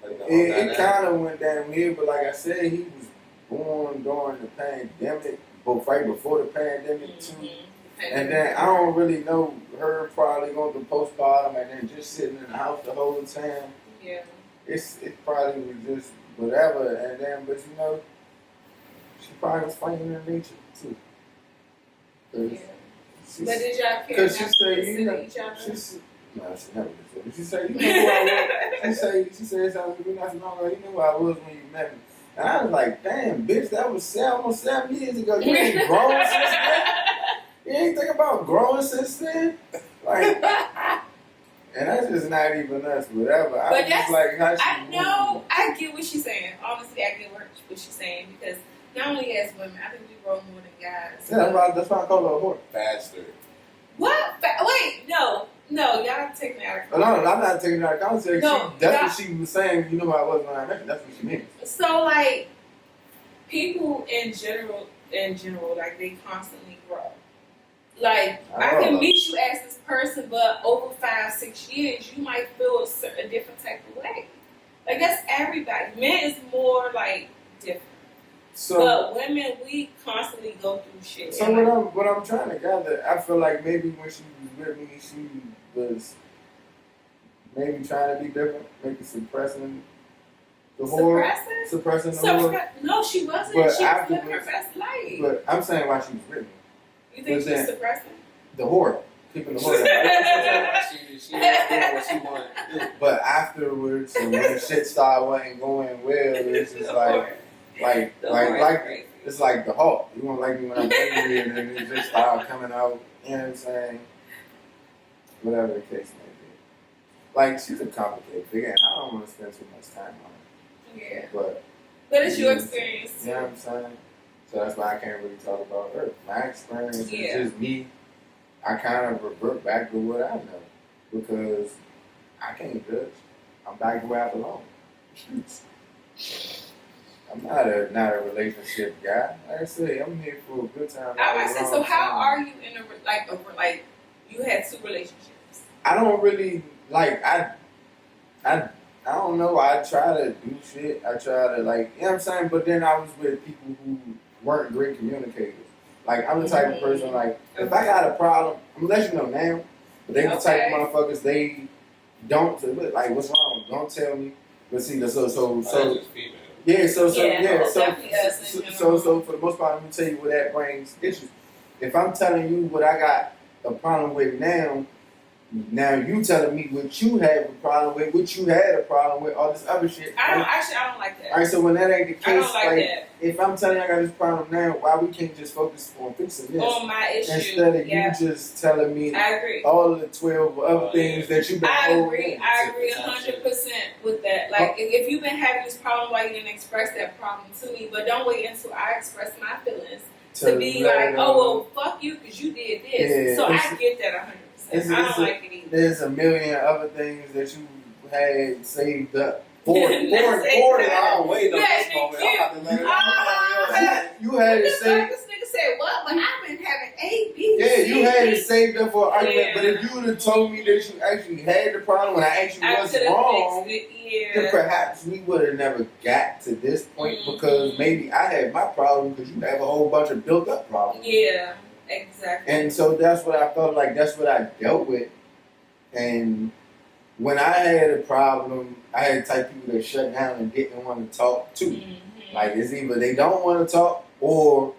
Speaker 3: Like the whole
Speaker 1: It
Speaker 3: dynamic?
Speaker 1: kind of went down here, but like I said, he was born during the pandemic, but right before the pandemic too. And then I don't really know her probably going through postpartum and then just sitting in the house the whole time.
Speaker 2: Yeah.
Speaker 1: It probably was just whatever. And then, but you know, she probably was fighting her nature too.
Speaker 2: Yeah.
Speaker 1: She,
Speaker 2: But did y'all care
Speaker 1: Because she
Speaker 2: enough
Speaker 1: said,
Speaker 2: to
Speaker 1: you
Speaker 2: listen
Speaker 1: know,
Speaker 2: to each other?
Speaker 1: no, she never did that. She said, you know who I was? She said something to me not so long ago. You know who I was when you met me. And I was like, damn, bitch, that was almost 7 years ago. You ain't grown since then? You ain't think about growing since then? Like, and that's just not even us, whatever. I
Speaker 2: But
Speaker 1: was just like, how she
Speaker 2: I know, I get what she's saying. Honestly, I get what she's saying because not only as women, I think we grow more than guys.
Speaker 1: Yeah, that's why I call her a whore.
Speaker 3: Faster.
Speaker 2: What? Wait, no, y'all taking me out of
Speaker 1: No, I'm not taking it out of context.
Speaker 2: No,
Speaker 1: That's what she was saying. You know who I was when I met you. That's what she means.
Speaker 2: So like, people in general, like they constantly grow. Like I can meet you as this person, but over 5-6 years, you might feel a different type of way. I guess everybody. Men is more like different.
Speaker 1: So,
Speaker 2: But women, we constantly go through shit.
Speaker 1: so what I'm trying to gather, I feel like maybe when she was with me, she was maybe trying to be different, maybe suppressing the horror, suppressing the horror.
Speaker 2: No, she wasn't.
Speaker 1: But
Speaker 2: She was living her
Speaker 1: afterwards-
Speaker 2: best life.
Speaker 1: But I'm saying why she was with me,
Speaker 2: You think
Speaker 1: but
Speaker 2: she's
Speaker 1: then-
Speaker 2: suppressing?
Speaker 1: the horror, keeping the horror.
Speaker 3: She was doing what she wanted to do.
Speaker 1: But afterwards, and when shit started wasn't going well, it's just like it's like the Hulk. You won't like me when I'm angry, and then it just started coming out. You know what I'm saying? Whatever the case may be. Like, she's a complicated figure, and I don't want to spend too much time on her.
Speaker 2: Yeah.
Speaker 1: But
Speaker 2: But it's your experience.
Speaker 1: you know what I'm saying? So that's why I can't really talk about her. My experience is just me. I kind of revert back to what I know because I can't judge. I'm back to where I belong. Streets. I'm not a relationship guy. Like I say, I'm here for a good time.
Speaker 2: I said, so how are you in like you had 2 relationships?
Speaker 1: I don't really like I don't know. I try to do shit. I try to like you know what I'm saying. But then I was with people who weren't great communicators. Like I'm the type of person like if I got a problem, I'm gonna let you know now. But they the type of motherfuckers they don't like what's wrong? Don't tell me. But see, so yeah, so for the most part, let me tell you what that brings issues. If I'm telling you what I got a problem with now you telling me what you have a problem with, what you had a problem with, all this other shit.
Speaker 2: I don't like that.
Speaker 1: All right, so when that ain't the case,
Speaker 2: I don't like that.
Speaker 1: If I'm telling you I got this problem now, why we can't just focus on fixing this?
Speaker 2: On my issue.
Speaker 1: Instead of you just telling me
Speaker 2: I agree.
Speaker 1: all the 12 other things that you've been holding.
Speaker 2: I agree 100% with that. Like, if you've been having this problem, why you didn't express that problem to me? But don't wait until I express my feelings to be like, oh, well, fuck you because you did this.
Speaker 1: Yeah,
Speaker 2: so I get that 100%. I don't like it either.
Speaker 1: There's a million other things that you had saved up.
Speaker 3: I'm waiting on this moment. I'm about to let it
Speaker 1: You had it saved.
Speaker 2: This nigga said, what? But I've been having A, B,
Speaker 1: Yeah,
Speaker 2: C,
Speaker 1: you had
Speaker 2: D.
Speaker 1: it saved up for an argument.
Speaker 2: Yeah.
Speaker 1: But if you would have told me that you actually had the problem when I actually was wrong, then perhaps we would have never got to this point because maybe I had my problem because you have a whole bunch of built up problems.
Speaker 2: Yeah, exactly.
Speaker 1: And so that's what I felt like. That's what I dealt with. And when I had a problem, I had the type of people that shut down and didn't want to talk too.
Speaker 2: Mm-hmm.
Speaker 1: Like it's either they don't want to talk or,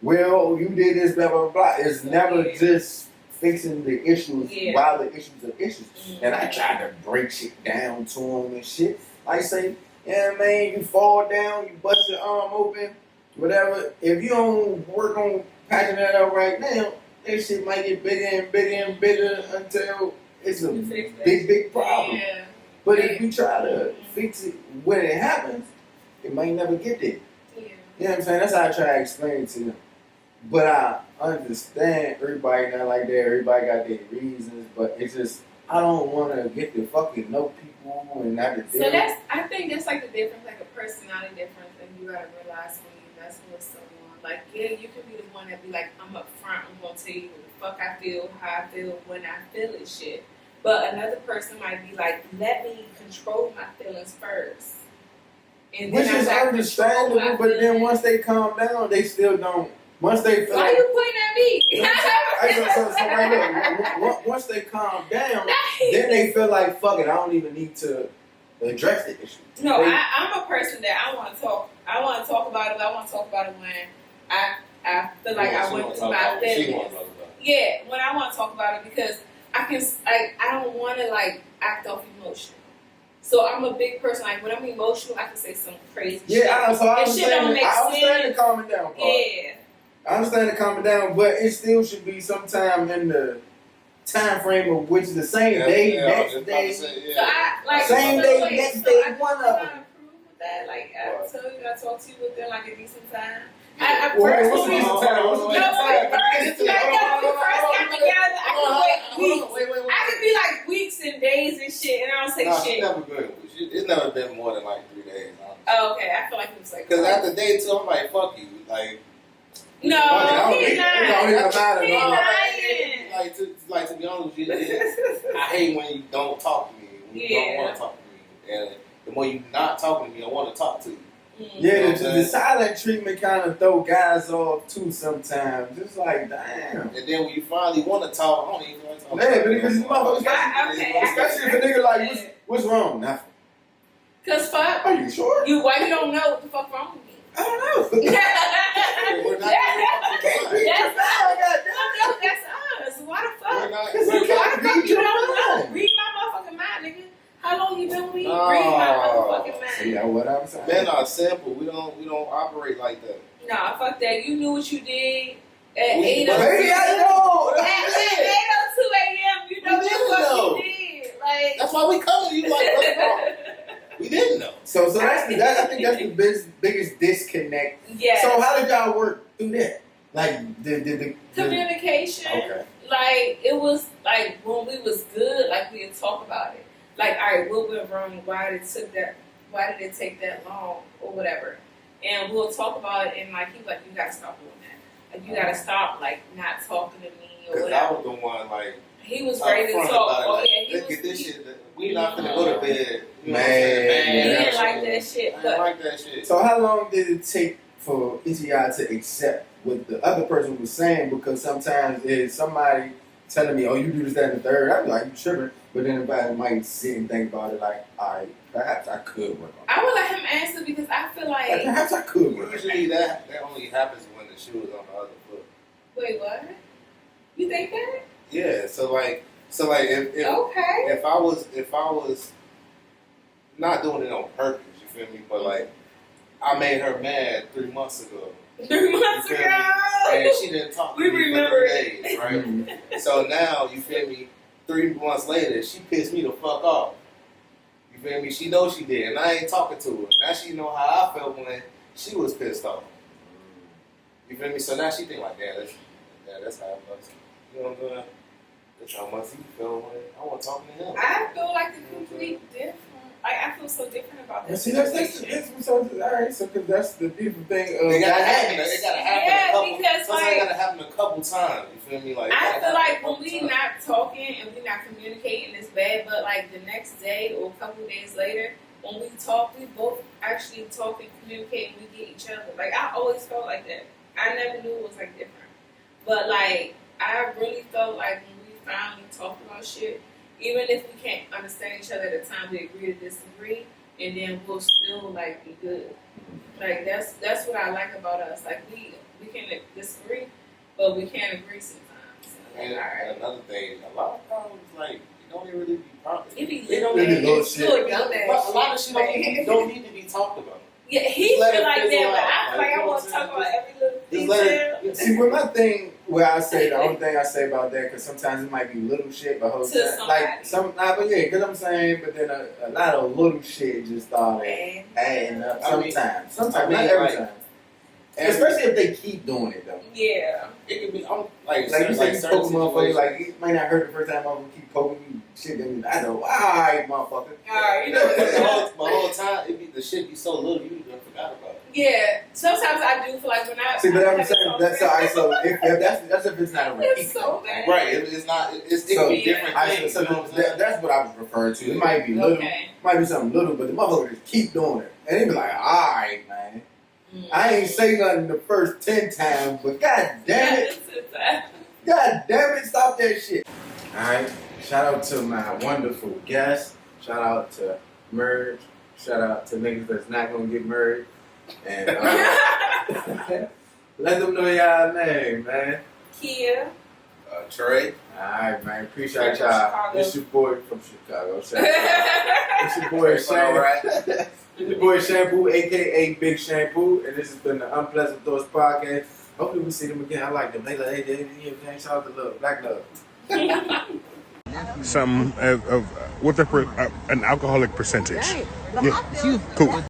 Speaker 1: well, you did this, blah, blah, blah. It's never just fixing the issues while the issues are issues.
Speaker 2: Mm-hmm.
Speaker 1: And I tried to break shit down to them and shit. Like say, yeah, man, you fall down, you bust your arm open, whatever. If you don't work on patching that up right now, that shit might get bigger and bigger and bigger until it's a big problem.
Speaker 2: Yeah.
Speaker 1: But if you try to fix it when it happens, it might never get there.
Speaker 2: Yeah.
Speaker 1: You know what I'm saying? That's how I try to explain it to them. But I understand everybody not like that. Everybody got their reasons. But it's just, I don't want to get to fucking know people and not to
Speaker 2: So I think that's like the difference, like a personality difference, and you gotta realize when you messing with someone. Like, yeah, you can be the one that be like, I'm up front, I'm gonna tell you what the fuck I feel, how I feel, when I feel it shit. But another person might be like, let me control my feelings first. And
Speaker 1: which
Speaker 2: then
Speaker 1: is understandable, but then once they calm down, they still don't. Once they feel
Speaker 2: why
Speaker 1: like,
Speaker 2: you pointing at me?
Speaker 1: so right look, once they calm down, then they feel like, fuck it, I don't even need to address the issue.
Speaker 2: No, I'm a person that I want to talk about it, but I want to talk about it when I feel like I went through my feelings. Yeah, when I want to talk about it because I don't want to like act off emotion. So I'm a big person. Like when I'm emotional, I can say some crazy shit.
Speaker 1: Yeah, I understand the calming down part.
Speaker 2: Yeah.
Speaker 1: I understand the calming down, but it still should be sometime in the time frame of which the same day, next day.
Speaker 2: So I like
Speaker 1: same day, next day, one of them.
Speaker 2: Approve with that. Like I told you, I talked to you within like a decent time.
Speaker 1: What's
Speaker 2: First
Speaker 1: the decent time? What's the decent time?
Speaker 2: I could be like weeks and days and shit, and I don't say shit.
Speaker 3: Never been. It's never been more than like 3 days.
Speaker 2: Oh, okay. I feel like it was like.
Speaker 3: Because after day 2, I'm like, fuck you. Like.
Speaker 2: No, he's
Speaker 3: Like to be honest with you, I hate when you don't talk to me. When you don't want to talk to me. And the more you not talking to me, I want to talk to you.
Speaker 1: Yeah,
Speaker 3: what I'm
Speaker 1: the silent treatment kind of throw guys off too sometimes. Just like, damn.
Speaker 3: And then when you finally want to talk, I don't even want to talk.
Speaker 1: Man, because these motherfuckers,
Speaker 2: Okay.
Speaker 1: especially if a nigga like, what's wrong? Nothing.
Speaker 2: Cause fuck,
Speaker 1: Are you sure?
Speaker 2: why you don't know what the fuck wrong with me?
Speaker 1: I don't know.
Speaker 3: We're not
Speaker 2: That's us. Why the fuck?
Speaker 3: We're not.
Speaker 2: Why the fuck
Speaker 1: read
Speaker 2: you
Speaker 1: your
Speaker 2: don't know?
Speaker 1: mind.
Speaker 2: Read my motherfucking mind, nigga. How long you been with me?
Speaker 3: Oh.
Speaker 2: Read my motherfucking mind.
Speaker 1: See that what I'm saying?
Speaker 3: Men are simple. We don't operate like that.
Speaker 2: Nah, fuck that. You knew what you did at
Speaker 3: We-
Speaker 2: 8:02
Speaker 1: Baby, I know.
Speaker 2: At 8:02 a.m. You know
Speaker 3: We
Speaker 2: what
Speaker 3: didn't
Speaker 2: the fuck
Speaker 3: know.
Speaker 2: you did. Like.
Speaker 3: That's why we come to you like, what's wrong? We didn't know.
Speaker 1: So I think that's the biggest disconnect.
Speaker 2: Yeah.
Speaker 1: So how did y'all work through that? Like the
Speaker 2: Communication.
Speaker 1: Okay.
Speaker 2: Like it was like when we was good, like we'd talk about it. Like, all right, what went wrong? Why did it take that long or whatever? And we'll talk about it and like he's like, you gotta stop doing that. Like you gotta stop like not talking to me or
Speaker 3: Because I
Speaker 2: whatever.
Speaker 3: was the one like
Speaker 2: He was
Speaker 3: up
Speaker 2: ready to
Speaker 3: front
Speaker 2: talk.
Speaker 3: about it,
Speaker 2: Oh
Speaker 3: like,
Speaker 2: yeah, he
Speaker 3: let's
Speaker 2: was
Speaker 3: get this
Speaker 2: he,
Speaker 3: shit. We not finna go to bed. You know
Speaker 1: Man.
Speaker 3: what I'm saying?
Speaker 2: he
Speaker 1: Yeah,
Speaker 2: didn't like that shit.
Speaker 3: I didn't
Speaker 2: But
Speaker 3: like that shit.
Speaker 1: So how long did it take for each of y'all to accept what the other person was saying? Because sometimes it's somebody telling me, "Oh, you do this, that, and the third." I'm like, "You tripping?" But then if I might sit and think about it, like, "All right, perhaps I could work on it.
Speaker 2: I would let him answer because I feel like
Speaker 1: Perhaps I could work on
Speaker 3: Usually
Speaker 1: it."
Speaker 3: that only happens when the shoe is on the other foot.
Speaker 2: wait, what? You think that?
Speaker 3: Yeah. So like if
Speaker 2: Okay.
Speaker 3: if I was not doing it on purpose, you feel me? But like I made her mad 3 months ago.
Speaker 2: 3 months
Speaker 3: You feel
Speaker 2: ago.
Speaker 3: And she didn't talk to
Speaker 2: We
Speaker 3: me
Speaker 2: remember
Speaker 3: for
Speaker 2: it.
Speaker 3: 3 days, right?
Speaker 1: Mhm.
Speaker 3: So now, you feel me, 3 months later, she pissed me the fuck off. You feel me? She knows she did, and I ain't talking to her. Now she know how I felt when she was pissed off. You feel me? So now she think like, that's how it was. You know what I'm saying? That's how much he feel when I want to talk to him.
Speaker 2: I feel like the complete different. Like I feel so different about
Speaker 1: And
Speaker 2: this
Speaker 1: see, that's
Speaker 2: situation.
Speaker 1: so all right. So because that's the beautiful thing of
Speaker 3: It gotta happen.
Speaker 1: dynamics.
Speaker 3: It gotta happen
Speaker 2: Yeah,
Speaker 3: a couple.
Speaker 2: because,
Speaker 3: Sometimes
Speaker 2: like-
Speaker 3: it gotta happen a couple times. You feel me? Like
Speaker 2: I
Speaker 3: it
Speaker 2: feel
Speaker 3: gotta
Speaker 2: like
Speaker 3: happen a
Speaker 2: when
Speaker 3: couple
Speaker 2: we
Speaker 3: times.
Speaker 2: not talking and we not communicating is bad, but like the next day or a couple days later, when we talk, we both actually talk and communicate and we get each other. Like I always felt like that. I never knew it was like different. But like I really felt like when we finally talked about shit, even if we can't understand each other at the time, we agree to disagree, and then we'll still like be good. Like that's what I like about us. Like we can disagree, but we can't agree sometimes.
Speaker 3: And
Speaker 2: Like, all right.
Speaker 3: another thing, a lot of problems like it don't even really be problems.
Speaker 2: It be
Speaker 3: It
Speaker 2: little
Speaker 3: don't
Speaker 1: be
Speaker 2: ass,
Speaker 1: little
Speaker 2: still
Speaker 1: shit.
Speaker 2: dumb ass
Speaker 3: A lot of shit
Speaker 2: Like,
Speaker 3: don't need to be talked about.
Speaker 2: Yeah, he
Speaker 3: Let
Speaker 2: feel
Speaker 3: it
Speaker 2: like that,
Speaker 3: fizzle
Speaker 2: but
Speaker 3: out.
Speaker 2: I feel like
Speaker 3: Like,
Speaker 2: I
Speaker 3: you
Speaker 2: want
Speaker 3: know
Speaker 2: to talk
Speaker 3: what I'm
Speaker 2: about every little
Speaker 3: Just let
Speaker 2: detail.
Speaker 3: it.
Speaker 1: See, with my thing, where I say the only thing I say about that, because sometimes it might be little shit, but whole
Speaker 2: To
Speaker 1: time,
Speaker 2: somebody.
Speaker 1: like but yeah, because I'm saying, but then a lot of little shit just started
Speaker 2: Man.
Speaker 1: adding up.
Speaker 3: I mean-
Speaker 1: Sometimes,
Speaker 3: I mean,
Speaker 1: not every
Speaker 3: like-
Speaker 1: time. Especially if they keep doing it though.
Speaker 2: Yeah.
Speaker 3: It can be. I'm like
Speaker 1: Like you say, you
Speaker 3: certain
Speaker 1: poke a motherfucker,
Speaker 3: situations.
Speaker 1: like it might not hurt the first time, I'm gonna keep poking you shit. And I know, alright, motherfucker.
Speaker 2: Alright, you know
Speaker 3: But the
Speaker 2: what?
Speaker 3: whole time, the shit be so little, you even forgot about it.
Speaker 2: Yeah. Sometimes I do feel like when I
Speaker 1: See, but I'm
Speaker 2: have
Speaker 1: saying
Speaker 2: it
Speaker 1: that's
Speaker 2: so
Speaker 1: alright. So if that's if it's not a repeat.
Speaker 2: It's so bad.
Speaker 3: Right? It's not. It
Speaker 1: So,
Speaker 3: can be different things.
Speaker 1: So
Speaker 3: you know what I'm saying?
Speaker 1: that's what I was referring to. It might be little,
Speaker 2: Okay.
Speaker 1: might be something little, but the motherfucker just keep doing it, and they be like, alright, man. I ain't say nothing the first 10 times, but god damn it. God damn it, stop that shit. Alright, shout out to my wonderful guests. Shout out to Merge. Shout out to niggas that's not gonna get married. And let them know y'all name, man.
Speaker 2: Kia.
Speaker 3: Trey.
Speaker 1: Alright, man. Appreciate
Speaker 2: From
Speaker 1: y'all.
Speaker 2: Chicago.
Speaker 1: It's your boy from Chicago. Shout out. It's your boy
Speaker 3: Trey, all right.
Speaker 1: Shane. It's your boy Shampoo, aka Big Shampoo, and this has been the Unpleasant Thoughts Podcast. Hopefully we see them again. I like them. They like, hey, shout out to love, black love.
Speaker 4: Some of what's an alcoholic percentage? Yeah. Cool.